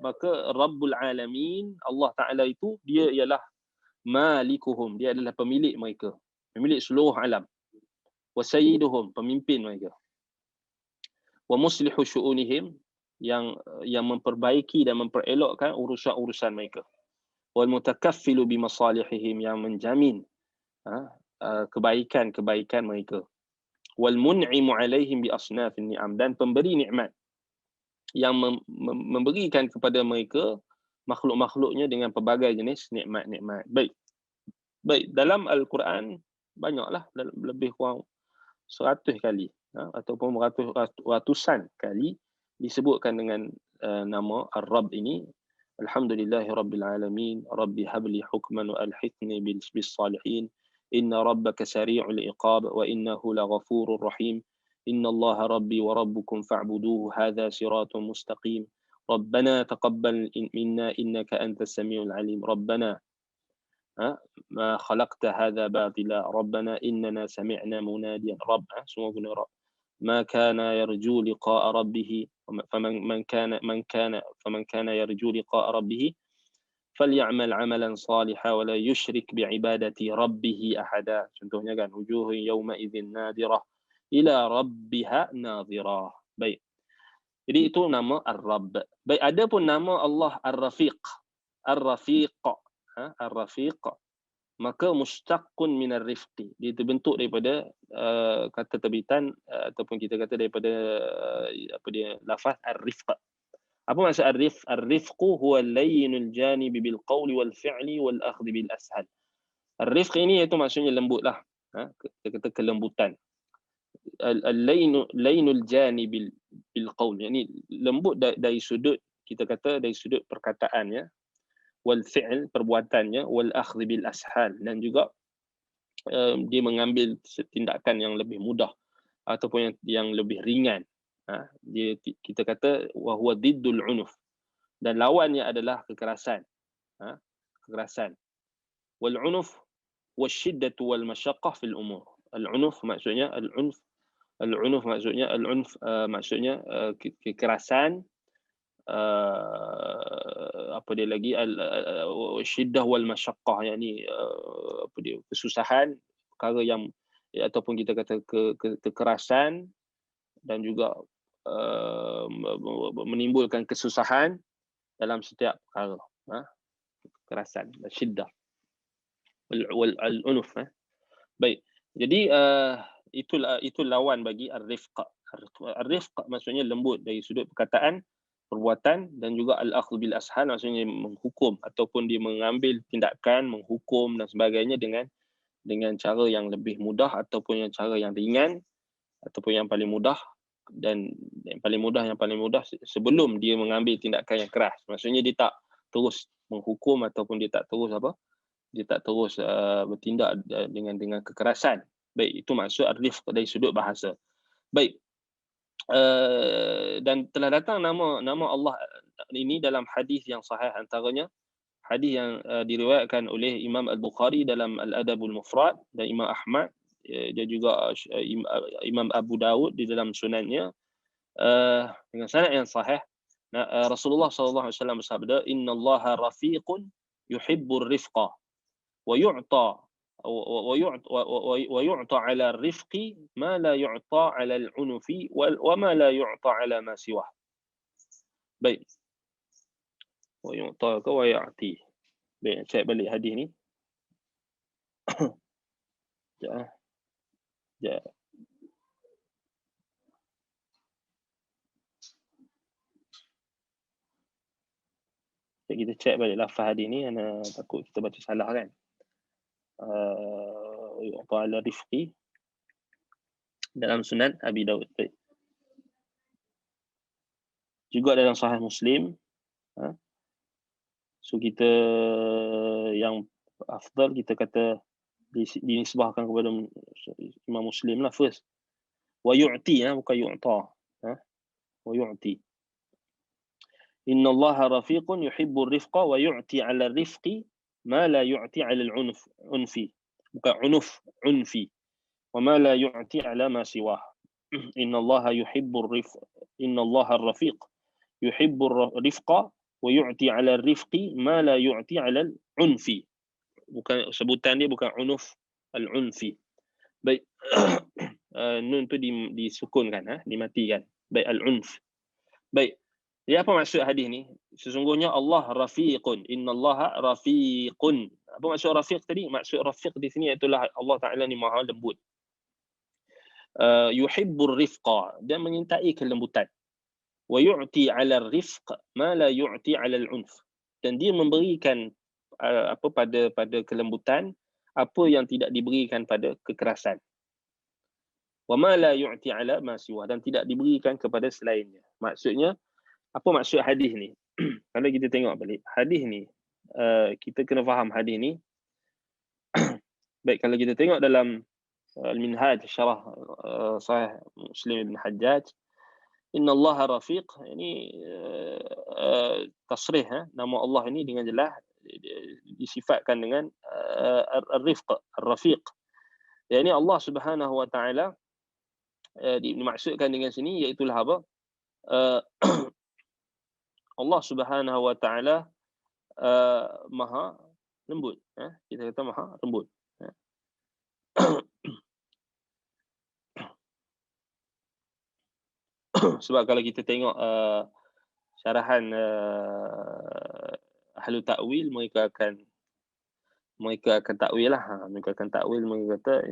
maka Rabbul Alamin, Allah Ta'ala itu dia ialah malikuhum, dia adalah pemilik mereka, pemilik seluruh alam. Wa sayyiduhum, pemimpin mereka. Wa muslihu syu'unihim, yang memperbaiki dan memperelokkan urusan-urusan mereka. Wal mutakaffilu bi masalihihim, yang menjamin kebaikan mereka. Wal mun'imu alaihim bi asnafin ni'am, dan pemberi nikmat yang memberikan kepada mereka makhluk-makhluknya dengan pelbagai jenis nikmat-nikmat. Baik, dalam Al-Quran banyaklah, lebih kurang 100 kali ataupun ratusan kali disebutkan dengan nama Ar-Rabb ini. Alhamdulillahi Rabbil Alamin, Rabbi habli hukman wa alhiqni bis salihin, inna rabbaka sari'ul iqab wa innahu laghafurur rahim, inna allaha rabbi wa rabbukum fa'buduhu hadha siratun mustaqim, rabbana taqabbal minna innaka antas samiul alim, rabbana ما خلقت هذا باطلا ربنا إننا سمعنا مناديا رب semua guna Rabb, ما كان يرجو لقاء ربه فمن كان يرجو لقاء ربه فليعمل عملا صالحا ولا يشرك بعبادة ربه أحدا. Contohnya kan, وجوه يومئذ نادرة إلى ربها ناظرة. Baik, jadi itu nama Ar-Rabb. Baik, ada pun nama Allah Ar-Rafiq. Ar-Rafiq, maka mustaqun min ar-rifqi, dia terbentuk daripada kata terbitan ataupun kita kata daripada lafaz ar-rifq. Apa maksud ar-rifq? Ar-rifqu huwa al-layyinul janibi bil qawli wal fi'li wal akhdhi bil ashal. Ar-rifq ini iaitu maksudnya lembutlah, kita kata kelembutan. Al-layyinul janibi bil qawl, yakni lembut dari sudut, kita kata dari sudut perkataannya, wal fi'l, perbuatannya, wal akhdh bil ashal, dan juga dia mengambil tindakan yang lebih mudah ataupun yang lebih ringan. Kita kata wa huwa diddul unuf, dan lawannya adalah kekerasan. Kekerasan. Wal unuf wasyiddatu wal masyaqqah fil umur. Al unuf maksudnya maksudnya kekerasan, apa dia lagi, syiddah wal masyaqqah, yakni kesusahan, perkara yang ataupun kita kata kekerasan, dan juga menimbulkan kesusahan dalam setiap perkara. Kekerasan, syiddah wal unuf. Baik, jadi itu lawan bagi ar-rifq. Ar-rifq maksudnya lembut dari sudut perkataan, perbuatan, dan juga al-akhdhu bil ashal, maksudnya menghukum ataupun dia mengambil tindakan, menghukum dan sebagainya dengan cara yang lebih mudah ataupun yang cara yang ringan ataupun yang paling mudah, dan yang paling mudah sebelum dia mengambil tindakan yang keras. Maksudnya dia tak terus menghukum ataupun dia tak terus bertindak dengan kekerasan. Baik, itu maksud ar-rifq dari sudut bahasa. Baik. Dan telah datang nama Allah ini dalam hadis yang sahih, antaranya hadis yang diriwayatkan oleh Imam Al-Bukhari dalam Al-Adabul Mufrad, dan Imam Ahmad, dan juga Imam Abu Dawud di dalam sunannya, dengan sanad yang sahih. Rasulullah sallallahu alaihi wasallam bersabda, "Innallaha rafiqun yuhibbur rifqa wa yu'ta ويعطى على الرفق ما لا يعطى على العنف وما لا يعطى على ما سواه." Baik. ويعطى ويعطي. Baik, cek balik hadis ni. Sekejap. Kita cek balik lafaz hadis ni, ana takut kita baca salah kan. ويعطى على الرفق dalam Sunan Abi Dawud. Juga dalam Sahih Muslim. So kita yang afdal kita kata dinisbahkan kepada Imam Muslim lah first. Wa yu'ti, bukan yu'ta. Wa yu'ti. Inna Allaha rafiqun yuhibbur rifqa wa yu'ti 'ala ar-rifqi ma la yu'ti 'ala al-'unfi. Bukan unfi. Wa ma la yu'ti 'ala ma siwah. Inna Allaha yuhibbur rifq. Inna Allaha ar-rafiq yuhibbur rifqa wa yu'ti 'ala ar-rifqi ma la yu'ti 'ala al-'unfi. Bukan, sebutan dia bukan unuf, al-'unfi. Baik. Nun tu disukunkan, dimatikan. Baik, al-'unf. Baik. Jadi apa maksud hadis ni? Sesungguhnya Allah rafiqun. Innallaha rafiqun. Apa maksud rafiq tadi? Maksud rafiq di sini itulah Allah Ta'ala ni maha lembut. Yuhibbur rifqa, dan menyintai kelembutan. Wa yu'ti 'ala ar-rifq ma la yu'ti 'ala al-'unf. Dan dia memberikan pada kelembutan apa yang tidak diberikan pada kekerasan. Wa ma la yu'ti 'ala ma siwa, dan tidak diberikan kepada selainnya. Maksudnya, apa maksud hadis ni? Kalau kita tengok balik hadis ni, kita kena faham hadis ni. Baik, kalau kita tengok dalam Al-Minhaj syarah Sahih Muslim Ibn Hajjaj, Inna Allaha rafiq, ini tasrih, nama Allah ini dengan jelas disifatkan dengan ar-rifq, ar-rafiq. Yang ini Allah Subhanahu wa taala dimaksudkan dengan sini, iaitu apa? Allah Subhanahu wa taala maha lembut, kita kata maha lembut. Sebab kalau kita tengok syarahan ahli takwil, mereka akan takwil lah. Mereka akan takwil, mereka kata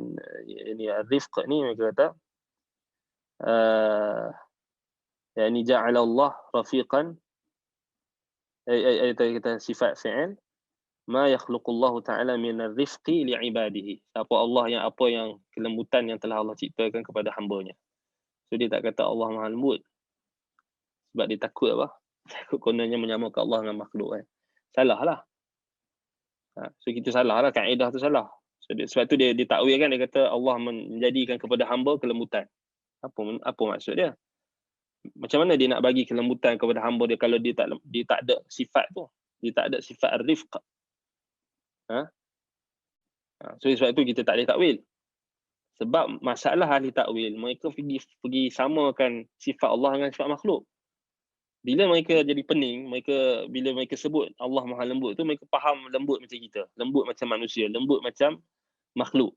ini ar-rifq ni, mereka kata yani ja'ala Allah rafiqan, kita sifat fi'il, ma yakhluqullahu ta'ala min ar-rifqi li'ibadihi. Apa yang kelembutan yang telah Allah ciptakan kepada hamba-Nya. So dia tak kata Allah maha lembut, sebab dia takut apa? Takut kononnya menyamakan Allah dengan makhluk kan. Salah lah. So kita salah lah, kaedah tu salah. So sebab tu dia takwil kan, dia kata Allah menjadikan kepada hamba kelembutan. Apa maksud dia? Macam mana dia nak bagi kelembutan kepada hamba dia kalau dia tak ada sifat tu? Dia tak ada sifat ar-rifq. So sebab tu kita tak boleh takwil. Sebab masalah ahli takwil, mereka pergi samakan sifat Allah dengan sifat makhluk. Bila mereka jadi pening, bila mereka sebut Allah maha lembut tu, mereka faham lembut macam kita, lembut macam manusia, lembut macam makhluk.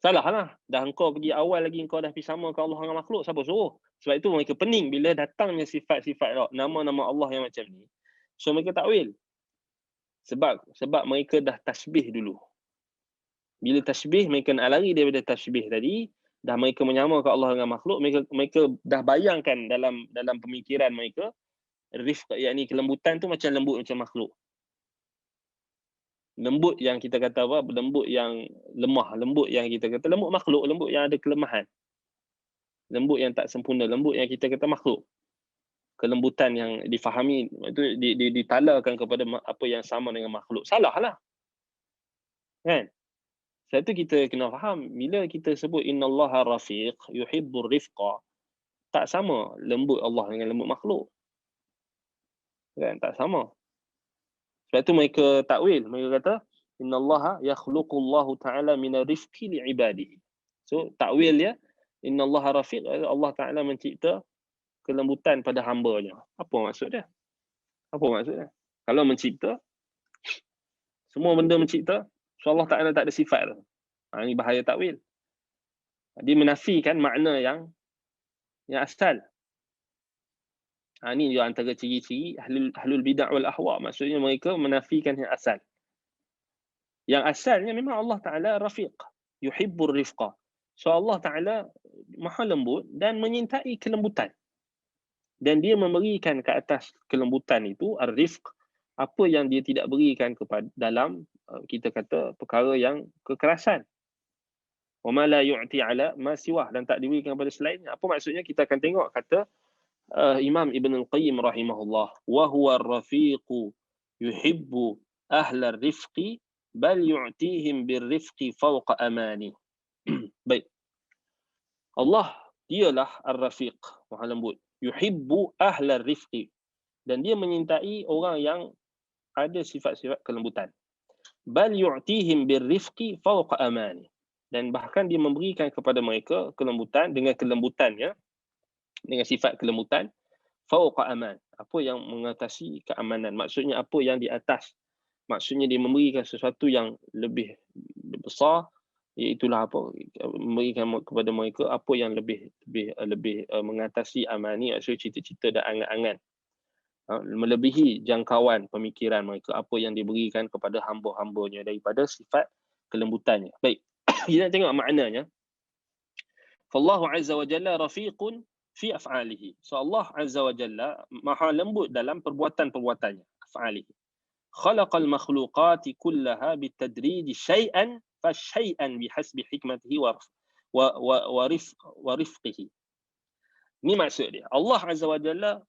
Salah lah. Dah engkau pergi awal lagi, engkau dah pergi samakan Allah dengan makhluk, siapa suruh? Sebab itu mereka pening bila datangnya sifat-sifat nama-nama Allah yang macam ni. So mereka takwil. Sebab mereka dah tasbih dulu. Bila tasbih, mereka nak lari daripada tasbih tadi, dah mereka menyamakan Allah dengan makhluk, mereka dah bayangkan dalam pemikiran mereka Rifq, yakni kelembutan tu macam lembut macam makhluk. Lembut yang kita kata apa? Lembut yang lemah, lembut yang kita kata lembut makhluk, lembut yang ada kelemahan. Lembut yang tak sempurna, lembut yang kita kata makhluk. Kelembutan yang difahami itu ditalakan kepada apa yang sama dengan makhluk. Salahlah. Kan? Sebab tu kita kena faham, bila kita sebut innallaha rafiq yuhibbur rifqa, tak sama lembut Allah dengan lembut makhluk. Kan? Tak sama. Sebab tu mereka takwil, mereka kata innallaha yakhluqullahu ta'ala minar rifqi li'ibadihi. So takwil dia innallaha rafiq, Allah Ta'ala mencipta kelembutan pada hamba-Nya. Apa maksud dia? Apa maksud dia? Kalau mencipta, semua benda mencipta, so Allah Ta'ala tak ada sifat tu. Ini bahaya takwil. Dia menafikan makna yang asal. Ini juga antara ciri-ciri ahlul bid'ah wal ahwa. Maksudnya mereka menafikan yang asal. Yang asalnya memang Allah Ta'ala rafiq. Yuhibbur rifqa. So Allah Ta'ala maha lembut dan menyintai kelembutan. Dan dia memberikan ke atas kelembutan itu, ar-rifq, apa yang dia tidak berikan kepada dalam, kita kata, perkara yang kekerasan. Wa ma la yu'ti ala ma siwah, dan tak diberikan kepada selainnya. Apa maksudnya? Kita akan tengok kata Imam Ibn Al-Qayyim rahimahullah, wa huwa ar-rafiqu yuhibbu ahla ar-rifqi bal yu'tihim bir-rifqi fawqa amani. Baik. Allah dialah ar-rafiq, maha lembut. Yuhibbu ahla ar-rifqi, dan dia menyintai orang yang ada sifat-sifat kelembutan. Bal yu'tihim bir-rifqi fawqa amani, dan bahkan dia memberikan kepada mereka kelembutan dengan kelembutannya, dengan sifat kelembutan, fawqa aman, apa yang mengatasi keamanan. Maksudnya apa yang di atas. Maksudnya dia memberikan sesuatu yang lebih besar, iaitulah apa, memberikan kepada mereka apa yang lebih mengatasi amani, maksudnya cita-cita dan angan-angan, melebihi jangkauan pemikiran mereka, apa yang diberikan kepada hamba-hambanya daripada sifat kelembutannya. Baik, kita tengok maknanya. Fallahu azza wa jalla rafiqun fi af'alihi. So Allah azza wa jalla maha lembut dalam perbuatan-perbuatannya, af'alihi. Khalaqal makhluqati kullaha bitadrij syai'an fa syai'an bihasbi hikmatihi wa rifqihi. Ini maksud dia. Allah azza wa jalla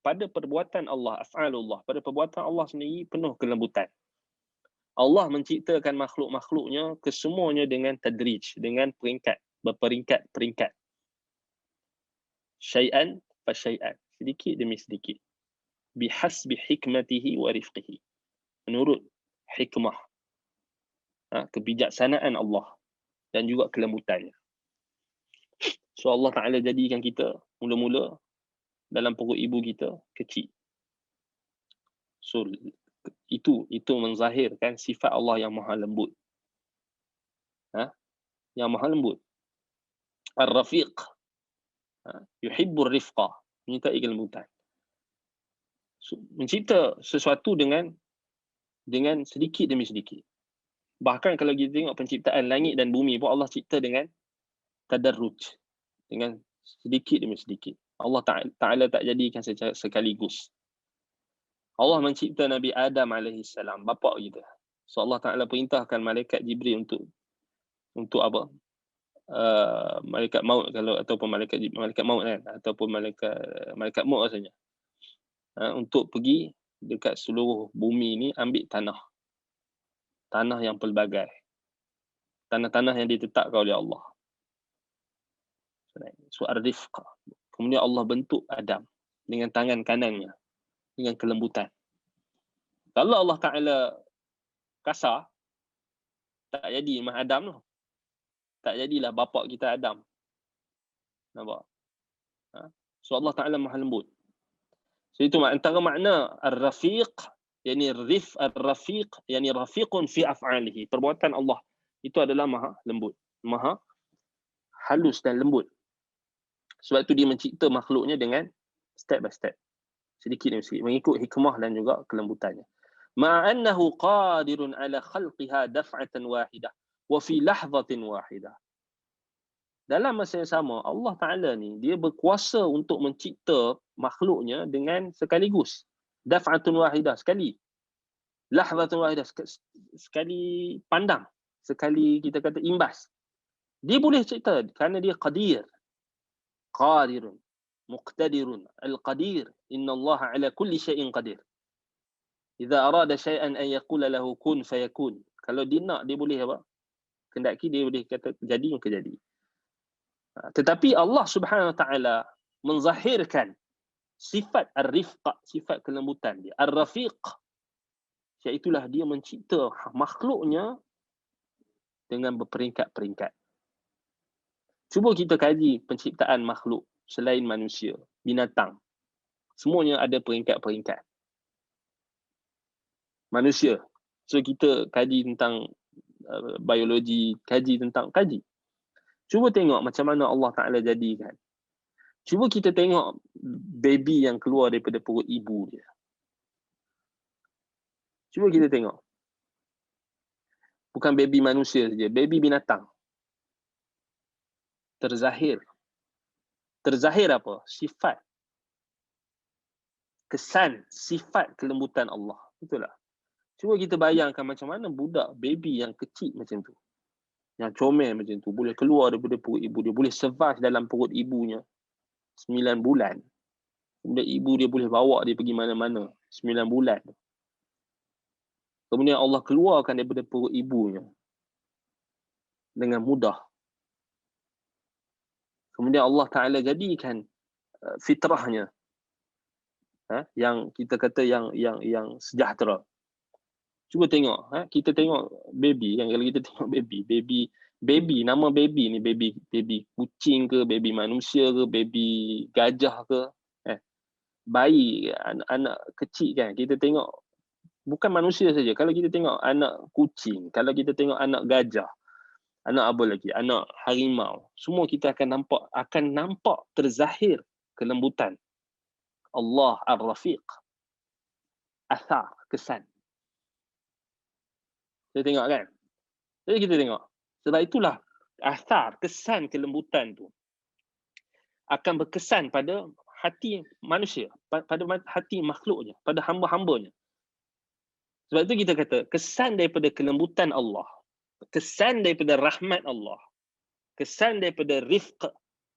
pada perbuatan Allah, af'alullah, pada perbuatan Allah sendiri penuh kelembutan. Allah menciptakan makhluk-makhluknya kesemuanya dengan tadrij, dengan peringkat, berperingkat-peringkat. Syai'an fa syai'an, sedikit demi sedikit. Bihasbi hikmatihi wa rifqihi, menurut hikmah, kebijaksanaan Allah dan juga kelembutannya. So Allah Ta'ala jadikan kita mula-mula dalam perut ibu kita kecil. So itu menzahirkan sifat Allah yang maha lembut. Yang maha lembut. Ar-rafiq, yuhibbur rifqa, menyintai kelembutan. So, mencipta sesuatu dengan sedikit demi sedikit. Bahkan kalau kita tengok penciptaan langit dan bumi pun Allah cipta dengan tadarruj, dengan sedikit demi sedikit. Allah Ta'ala tak jadikan secara sekaligus. Allah mencipta Nabi Adam AS, bapa kita. So Allah Ta'ala perintahkan malaikat Jibril untuk apa? Malaikat maut, kalau ataupun malaikat maut kan, ataupun malaikat maut rasanya, untuk pergi dekat seluruh bumi ni, ambil tanah yang pelbagai, tanah-tanah yang ditetapkan oleh Allah. So ar-rifq, kemudian Allah bentuk Adam dengan tangan kanannya, dengan kelembutan. Kalau Allah Ta'ala kasar, tak jadi Imam Adam tu. Tak jadilah bapa kita Adam. Nampak? So Allah Ta'ala maha lembut. So itu antara makna ar-rafiq, yakni ar-rafiq, yakni rafiqun fi af'alihi. Perbuatan Allah itu adalah maha lembut, maha halus dan lembut. Sebab itu dia mencipta makhluknya dengan step by step, sedikit demi sedikit, mengikut hikmah dan juga kelembutannya. Ma'annahu qadirun ala khalqiha daf'atan wahidah wa fi lahzatin wahidah. Dalam masa yang sama, Allah Ta'ala ni dia berkuasa untuk mencipta makhluknya dengan sekaligus. Daf'atun wahidah, sekali. Lahzatun wahidah, sekali pandang. Sekali kita kata imbas. Dia boleh cipta kerana dia qadir. Qadirun. Muqtadirun. Al-qadir. Inna Allah ala kulli syai'in qadir. Idza arada syai'an an yaqula lahu kun fayakun. Kalau dia nak, dia boleh apa? Kendaki dia boleh kata jadi, maka jadi. Tetapi Allah Subhanahu Wa Taala menzahirkan sifat ar-rifq, sifat kelembutan dia. Ar-rafiq, iaitulah dia mencipta makhluknya dengan berperingkat-peringkat. Cuba kita kaji penciptaan makhluk selain manusia, binatang. Semuanya ada peringkat-peringkat. Manusia. So kita kaji tentang biologi, kaji. Cuba tengok macam mana Allah Ta'ala jadikan. Cuba kita tengok baby yang keluar daripada perut ibu dia. Cuba kita tengok. Bukan baby manusia saja, baby binatang. Terzahir apa? Sifat. Kesan, sifat kelembutan Allah. Betul tak? Cuba kita bayangkan macam mana budak baby yang kecil macam tu. Yang comel macam tu. Boleh keluar daripada perut ibu dia. Boleh survive dalam perut ibunya 9 bulan. Kemudian ibu dia boleh bawa dia pergi mana-mana 9 bulan. Kemudian Allah keluarkan daripada perut ibunya dengan mudah. Kemudian Allah Ta'ala jadikan fitrahnya yang kita kata yang sejahtera. Cuba tengok, kita tengok baby, yang kalau kita tengok baby, nama baby ni baby kucing ke, baby manusia ke, baby gajah ke, bayi, anak kecil kan, kita tengok bukan manusia saja. Kalau kita tengok anak kucing, kalau kita tengok anak gajah, anak apa lagi, anak harimau, semua kita akan nampak terzahir kelembutan Allah Ar-Rafiq, athar, kesan. Kita tengok kan? Jadi kita tengok. Sebab itulah athar, kesan kelembutan tu akan berkesan pada hati manusia, pada hati makhluknya, pada hamba-hambanya. Sebab itu kita kata, kesan daripada kelembutan Allah, kesan daripada rahmat Allah, kesan daripada rifq,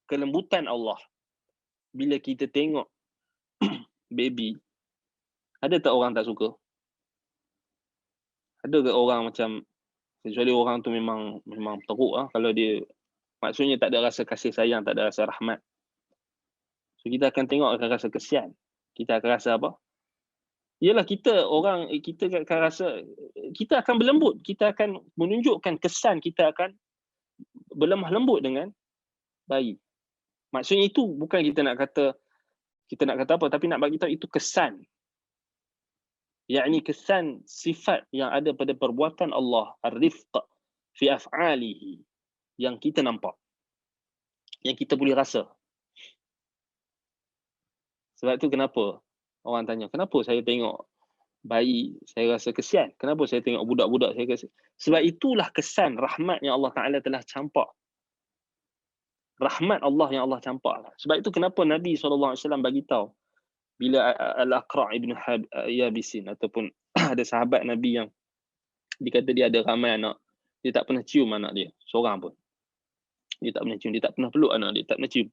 kelembutan Allah. Bila kita tengok baby, ada tak orang tak suka? Ada ke orang macam, kecuali orang tu memang teruk kalau dia, maksudnya tak ada rasa kasih sayang, tak ada rasa rahmat. So kita akan tengok, akan rasa kesian. Kita akan rasa apa? Yalah, kita akan rasa, kita akan berlembut, kita akan menunjukkan kesan, kita akan berlemah lembut dengan bayi. Maksudnya itu bukan kita nak kata apa, tapi nak bagi tahu itu kesan. Yakni kesan sifat yang ada pada perbuatan Allah, ar-rifq fi af'alihi, yang kita nampak, yang kita boleh rasa. Sebab itu kenapa orang tanya, kenapa saya tengok bayi saya rasa kesian, kenapa saya tengok budak-budak saya kesian? Sebab itulah kesan rahmat yang Allah Ta'ala telah campak. Rahmat Allah yang Allah campak. Sebab itu kenapa Nabi SAW bagi tahu, bila Al-Aqra' ibn Yabisin, ataupun ada sahabat Nabi yang dikata dia ada ramai anak, dia tak pernah cium anak dia seorang pun. Dia tak pernah cium, dia tak pernah peluk anak dia, tak pernah cium.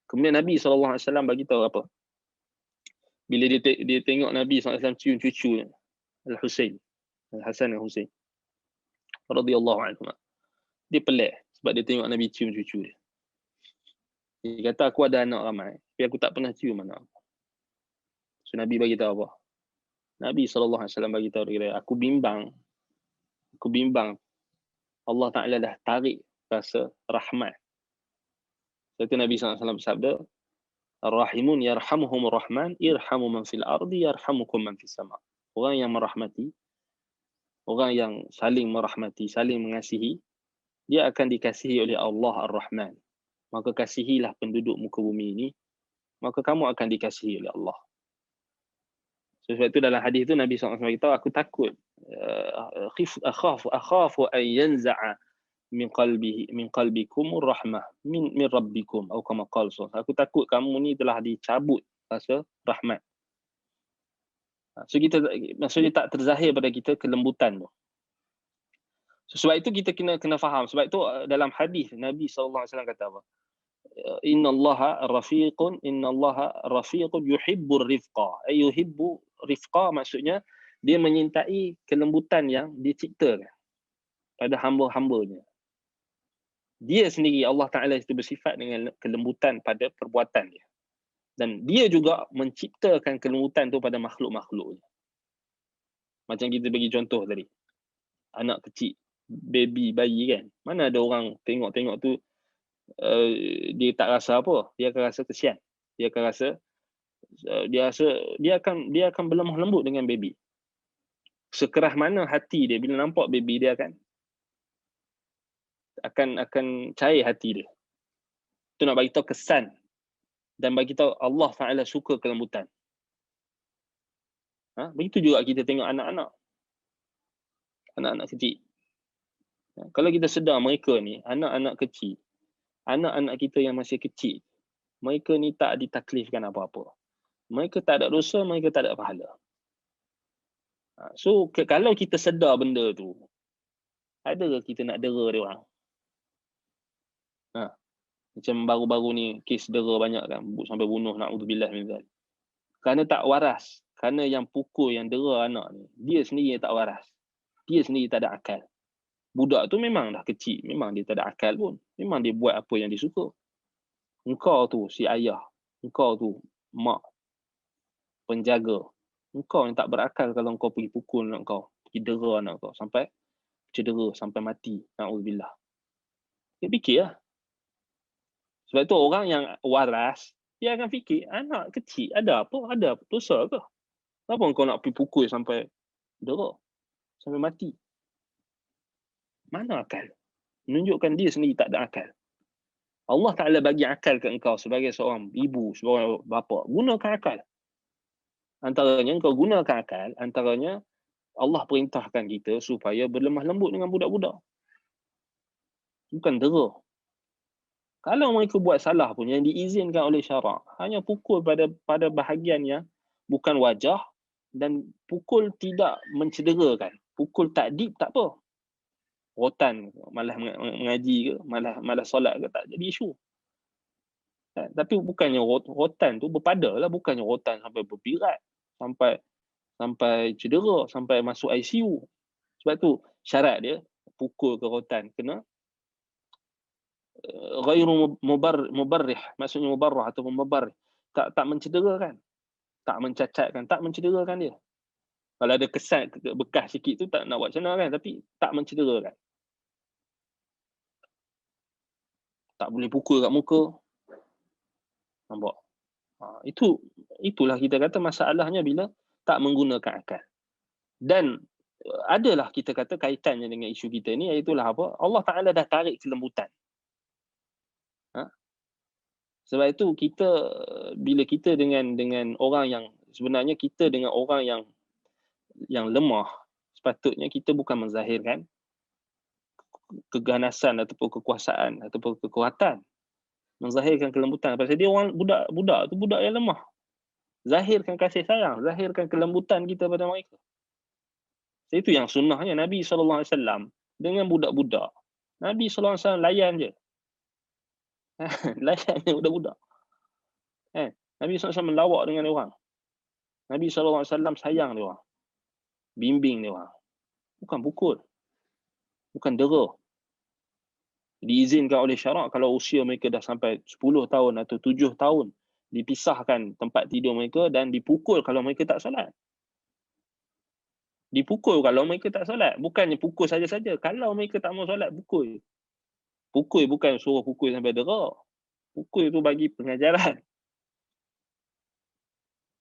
Kemudian Nabi SAW bagi tahu apa? Bila dia tengok Nabi SAW cium cucu Al-Husain, Al-Hasan dan Husain radhiyallahu anhum, dia pelik sebab dia tengok Nabi cium cucu dia. Dia kata, aku ada anak ramai, tapi aku tak pernah cium anak aku. So Nabi bagi tahu apa? Nabi SAW bagi tahu dia, aku bimbang Allah Ta'ala dah tarik rasa rahmat. Sebab Nabi SAW bersabda, Ar-Rahimun yarhamuhumur Rahman, irhamu man fil ardi yarhamukum man fis sama. Orang yang merahmati, orang yang saling merahmati, saling mengasihi, dia akan dikasihi oleh Allah Ar-Rahman. Maka kasihilah penduduk muka bumi ini, maka kamu akan dikasihi oleh Allah. Sebab itu dalam hadis itu Nabi SAW beritahu, aku takut, akhafu an yanza'a min qalbikumur rahmah min rabbikum atau kama qala. Aku takut kamu ni telah dicabut rasa rahmat. So kita maksudnya tak terzahir pada kita kelembutan tu. Sebab itu kita kena faham. Sebab itu dalam hadis Nabi SAW kata apa? Innallaha rafiqun yuhibbur rifqa. Yuhibbu rifqa maksudnya dia menyintai kelembutan yang diciptakan pada hamba-hambanya. Dia sendiri Allah Ta'ala itu bersifat dengan kelembutan pada perbuatan dia. Dan dia juga menciptakan kelembutan tu pada makhluk-makhluknya. Macam kita bagi contoh tadi. Anak kecil, bayi kan. Mana ada orang tengok-tengok tu dia tak rasa apa, dia akan rasa kesian. Dia akan rasa dia akan berlemah lembut dengan baby. Sekerah mana hati dia bila nampak baby dia akan cair hati dia. Itu nak bagi tahu kesan dan bagi tahu Allah Taala suka kelembutan. Begitu juga kita tengok anak-anak kecil. Kalau kita sedar mereka ni anak-anak kecil, anak-anak kita yang masih kecil, mereka ni tak ditaklifkan apa-apa. Mereka tak ada dosa, mereka tak ada pahala. So kalau kita sedar benda tu, ada ke kita nak dera dia orang? Macam baru-baru ni kes dera banyak kan, sampai bunuh, na'udzubillah min zalik. Kerana tak waras. Kerana yang pukul, yang dera anak ni, dia sendiri tak waras. Dia sendiri tak ada akal. Budak tu memang dah kecil, memang dia tak ada akal pun. Memang dia buat apa yang dia suka. Engkau tu si ayah, engkau tu mak, penjaga. Engkau yang tak berakal kalau engkau pergi pukul anak kau, pergi dera anak kau sampai cedera, sampai mati. Na'udzubillah. Dia fikirlah. Sebab tu orang yang waras, dia akan fikir, anak kecil ada apa? Ada dosa ke? Kenapa kau nak pergi pukul sampai dera? Sampai mati? Mana akal? Menunjukkan dia sendiri tak ada akal. Allah Ta'ala bagi akal ke engkau sebagai seorang ibu, seorang bapa. Gunakan akal. Antaranya kau gunakan akal, antaranya Allah perintahkan kita supaya berlemah lembut dengan budak-budak. Bukan dera. Kalau mereka buat salah pun yang diizinkan oleh syarak, hanya pukul pada bahagian yang bukan wajah dan pukul tidak mencederakan. Pukul takdib tak apa. Rotan, malah mengaji ke, malah solat ke, tak jadi isu. Tapi bukannya rotan tu berpadalah, bukannya rotan sampai berpirat, sampai cedera, sampai masuk ICU. Sebab tu syarat dia pukul ke rotan kena ghairu mubarrih, maksudnya mubarrah ataupun mubarrih, tak mencederakan, tak mencacatkan, tak mencederakan dia. Kalau ada kesan bekas sikit tu tak nak buat macam mana kan, tapi tak mencederakan. Tak boleh pukul kat muka. Nampak? Itulah kita kata masalahnya bila tak menggunakan akal. Dan adalah kita kata kaitannya dengan isu kita ni, iaitu apa? Allah Ta'ala dah tarik kelembutan. Sebab itu kita bila kita dengan orang yang sebenarnya kita dengan orang yang lemah, sepatutnya kita bukan menzahirkan keganasan ataupun kekuasaan ataupun kekuatan, menzahirkan kelembutan. Pasal dia orang budak tu budak yang lemah. Zahirkan kasih sayang, zahirkan kelembutan kita pada mereka. Itu yang sunnahnya Nabi SAW dengan budak-budak. Nabi SAW layan je. Layan je budak-budak. Nabi SAW melawak dengan dia orang. Nabi SAW sayang dia orang. Bimbing dia orang. Bukan pukul. Bukan dera. Diizinkan oleh syarak kalau usia mereka dah sampai 10 tahun atau 7 tahun. Dipisahkan tempat tidur mereka dan dipukul kalau mereka tak solat. Dipukul kalau mereka tak solat. Bukannya pukul saja-saja. Kalau mereka tak mau solat, pukul. Pukul bukan suruh pukul sampai dera. Pukul tu bagi pengajaran.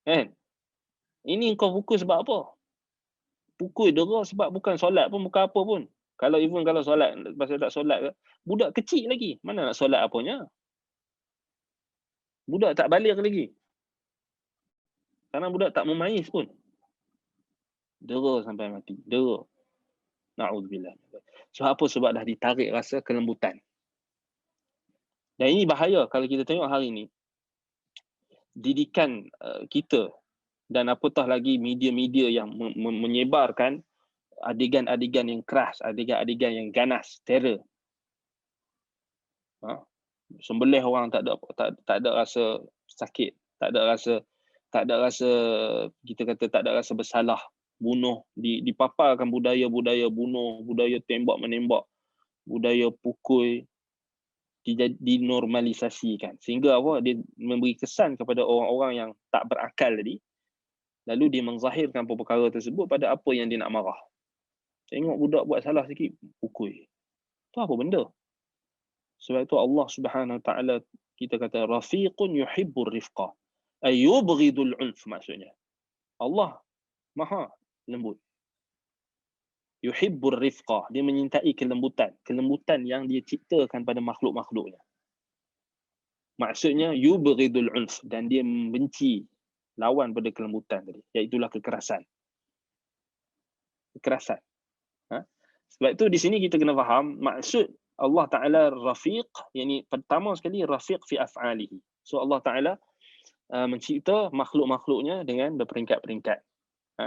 Kan? Ini kau pukul sebab apa? Pukul dera sebab bukan solat pun, bukan apa pun. Kalau solat, pasal tak solat ke, budak kecil lagi. Mana nak solat apanya? Budak tak balik lagi. Karena budak tak memais pun. Dera sampai mati. Dera. Na'udzubillah. Sebab apa? Sebab dah ditarik rasa kelembutan. Dan ini bahaya kalau kita tengok hari ni. Didikan kita dan apatah lagi media-media yang menyebarkan adegan-adegan yang keras, adegan-adegan yang ganas, terror. Sembelih orang tak ada rasa sakit, tak ada rasa kita kata tak ada rasa bersalah, bunuh, dipaparkan budaya-budaya bunuh, budaya tembak menembak, budaya pukul, dinormalisasikan sehingga apa, dia memberi kesan kepada orang-orang yang tak berakal tadi, lalu dia menzahirkan perkara tersebut pada apa yang dia nak marah. Tengok budak buat salah sikit, pukul. Tu apa benda? Sebab itu Allah Subhanahu Wa Taala kita kata rafiqun yuhibbur rifqa ay yubghidul unf, maksudnya Allah Maha lembut. Yuhibbur rifqa, dia menyintai kelembutan yang dia ciptakan pada makhluk-makhluknya. Maksudnya yubghidul unf, dan dia membenci lawan pada kelembutan tadi, iaitu kekerasan. Sebab itu di sini kita kena faham maksud Allah Ta'ala rafiq, yakni pertama sekali rafiq fi af'alihi. So Allah Ta'ala mencipta makhluk-makhluknya dengan berperingkat-peringkat.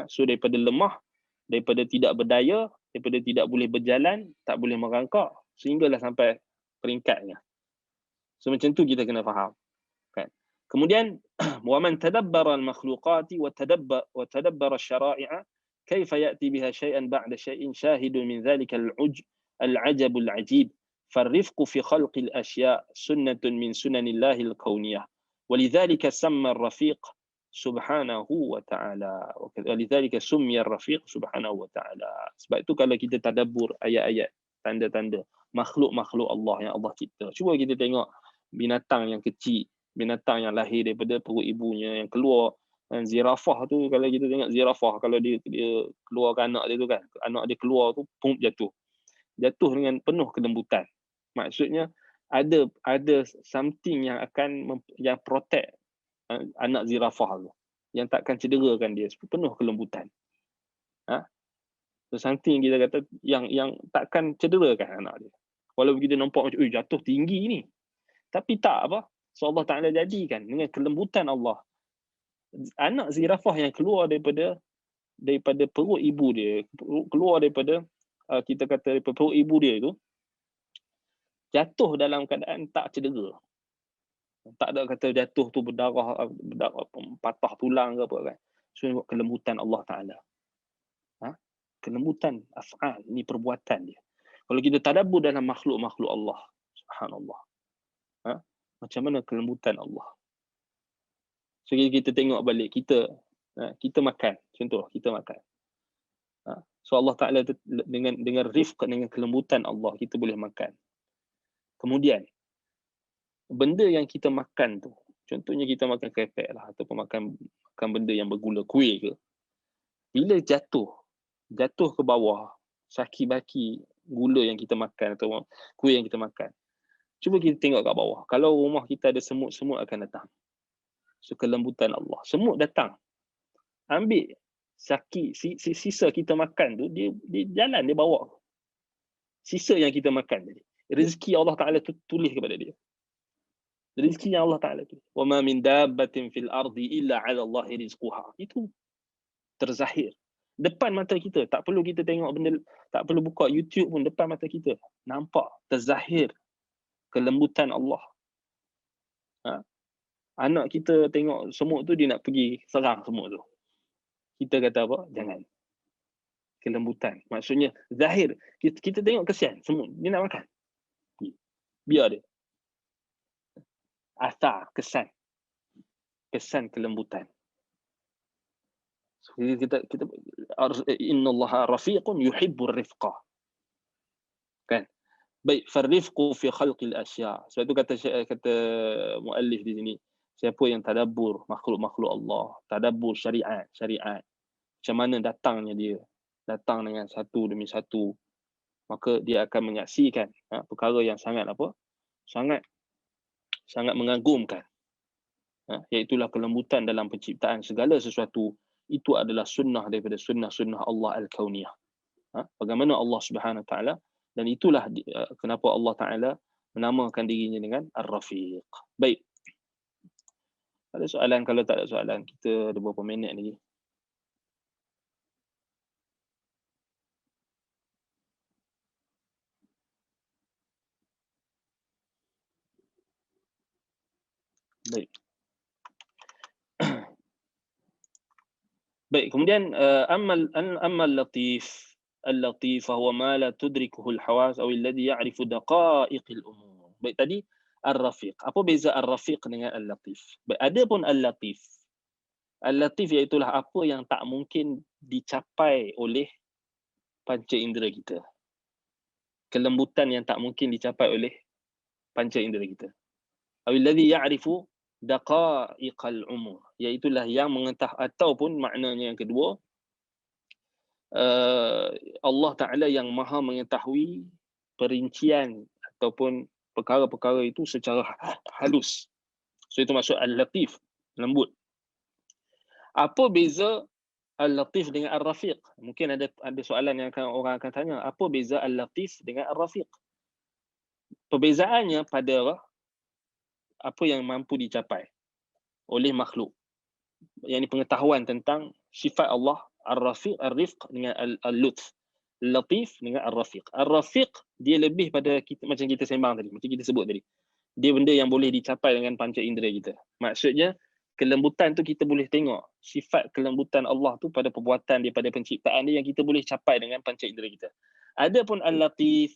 So daripada lemah, daripada tidak berdaya, daripada tidak boleh berjalan, tak boleh merangkak, sehinggalah sampai peringkatnya. So macam tu kita kena faham. Kan? Kemudian wa man tadabbara al-makhluqati wa tadabbara asy-syara'i'a kaifa ya'ti biha syai'an ba'da syai'in syahidun min dhalika al-'ajab al-'ajib فالرفق في خلق الأشياء سنة من سنن الله الكونية ولذلك سمى الرفيق سبحانه وتعالى ولذلك سمي الرفيق سبحانه وتعالى. Sebab itu kalau kita tadabbur ayat-ayat, tanda-tanda makhluk-makhluk Allah yang Allah cipta, cuba kita tengok binatang yang kecil, binatang yang lahir daripada perut ibunya, yang keluar, zirafah tu, kalau kita tengok zirafah, kalau dia keluarkan anak dia tu kan, anak dia keluar tu, pum, jatuh dengan penuh kelembutan. Maksudnya ada something yang akan yang protect anak zirafah tu, yang takkan cederakan dia, penuh kelembutan. So something kita kata yang takkan cederakan anak dia. Walaupun kita nampak macam jatuh tinggi ni, tapi tak apa. So Allah Ta'ala jadikan dengan kelembutan Allah, anak zirafah yang keluar daripada perut ibu dia, keluar daripada kita kata daripada perut ibu dia itu, jatuh dalam keadaan tak cedera. Tak ada kata jatuh tu berdarah patah tulang ke apa kan. So kelembutan Allah Ta'ala. Kelembutan af'al, ini perbuatan dia. Kalau kita tadabbur dalam makhluk-makhluk Allah, subhanallah. Macam mana kelembutan Allah. So kita tengok balik, kita makan, contoh kita makan. So Allah Ta'ala dengan rifq, dengan kelembutan Allah, kita boleh makan. Kemudian benda yang kita makan tu, contohnya kita makan krepek lah, ataupun makan benda yang bergula, kuih ke, bila jatuh ke bawah, saki-baki gula yang kita makan atau kuih yang kita makan, cuba kita tengok kat bawah. Kalau rumah kita ada semut akan datang. So kelembutan Allah, semut datang, ambil sisa kita makan tu, dia jalan, dia bawa sisa yang kita makan tadi. Rezeki Allah Ta'ala tulis kepada dia. Rezeki yang Allah Ta'ala tulis. Wa ma min dabbatin fil ardi illa 'ala Allahi rizquha. Itu terzahir depan mata kita. Tak perlu kita tengok benda, tak perlu buka YouTube pun, depan mata kita nampak terzahir kelembutan Allah. Anak kita tengok semut tu, dia nak pergi serang semut tu, kita kata apa? Jangan. Kelembutan. Maksudnya zahir. Kita tengok kesian semut, dia nak makan, biar dia. Athar, kesan kelembutan. So, kita innallaha rafiqun yuhibbur rifqa. Kan? Baik, farifqu fi khalqil asya. Sebab itu kata muallif di sini, siapa yang tadabbur makhluk-makhluk Allah, tadabbur syariat, macam mana datangnya dia, datang dengan satu demi satu, maka dia akan menyaksikan perkara yang sangat mengagumkan. Iaitulah kelembutan dalam penciptaan segala sesuatu. Itu adalah sunnah daripada sunnah-sunnah Allah Al-Kauniyah. Bagaimana Allah Subhanahu Wa Taala, dan itulah kenapa Allah Taala menamakan dirinya dengan Ar-Rafiq. Baik. Ada soalan? Kalau tak ada soalan, kita ada berapa minit lagi? Baik. Baik, kemudian ammal latif. Al-latif huwa ma la tudrikuhu al-hawas aw alladhi ya'rifu daqa'iq al-umur. Baik, tadi Ar-Rafiq. Apa beza Ar-Rafiq dengan Al-Latif? Baik, ada pun Al-Latif. Al-Latif iaitulah apa yang tak mungkin dicapai oleh panca indera kita. Kelembutan yang tak mungkin dicapai oleh panca indera kita. Aw alladhi ya'rifu daqa'iqal umur, iaitulah yang mengetahui, ataupun maknanya yang kedua, Allah Ta'ala yang maha mengetahui perincian ataupun perkara-perkara itu secara halus. So itu maksud Al-Latif, lembut. Apa beza Al-Latif dengan Ar-Rafiq? Mungkin ada soalan yang orang akan tanya, apa beza Al-Latif dengan Ar-Rafiq? Perbezaannya pada apa yang mampu dicapai oleh makhluk. Yang ini pengetahuan tentang sifat Allah. Ar-Rafiq, Ar-Rifq dengan Al-Lutf. Latif dengan Ar-Rafiq. Ar-Rafiq dia lebih pada kita, macam kita sembang tadi, macam kita sebut tadi. Dia benda yang boleh dicapai dengan panca indera kita. Maksudnya kelembutan tu kita boleh tengok sifat kelembutan Allah tu pada perbuatan dia, pada penciptaan dia, yang kita boleh capai dengan panca indera kita. Adapun Al-Latif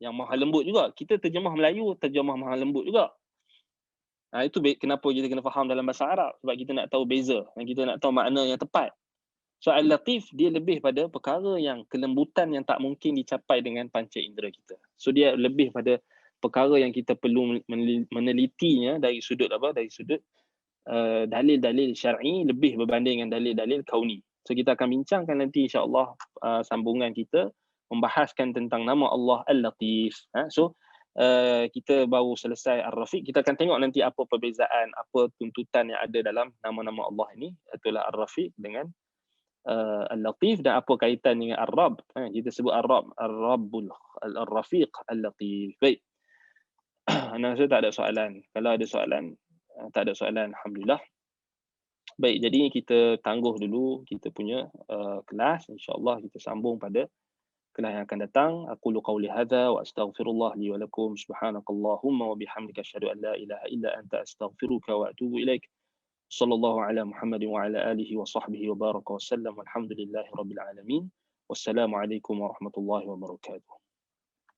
yang maha lembut juga. Kita terjemah Melayu, terjemah maha lembut juga. Itu kenapa kita kena faham dalam bahasa Arab, sebab kita nak tahu beza dan kita nak tahu makna yang tepat. So Al-Latif dia lebih pada perkara yang kelembutan yang tak mungkin dicapai dengan panca indera kita. So dia lebih pada perkara yang kita perlu menelitinya dari sudut apa? Dari sudut dalil-dalil syar'i lebih berbanding dengan dalil-dalil kauni. So kita akan bincangkan nanti insya-Allah sambungan kita membahaskan tentang nama Allah Al-Latif. So kita baru selesai Ar-Rafiq. Kita akan tengok nanti apa perbezaan, apa tuntutan yang ada dalam nama-nama Allah ini. Itulah Ar-Rafiq dengan Al-Latif, dan apa kaitan dengan Ar-Rabb. Kita sebut Ar-Rabb, Ar-Rabbul, Ar-Rafiq, Al-Latif. Baik. Ana rasa tak ada soalan. Kalau ada soalan, tak ada soalan, alhamdulillah. Baik, jadi kita tangguh dulu kita punya kelas. InsyaAllah kita sambung pada kelas yang akan datang. Aqulu qawli hadza wa astaghfirullah li wa lakum. Subhanakallahumma wa bihamdika asyhadu an la ilaha illa anta astaghfiruka wa atubu ilaik. Sallallahu ala Muhammadin wa ala alihi wa sahbihi wa baraka wa sallam. Walhamdulillahi rabbil alamin. Wassalamu alaikum warahmatullahi wabarakatuh.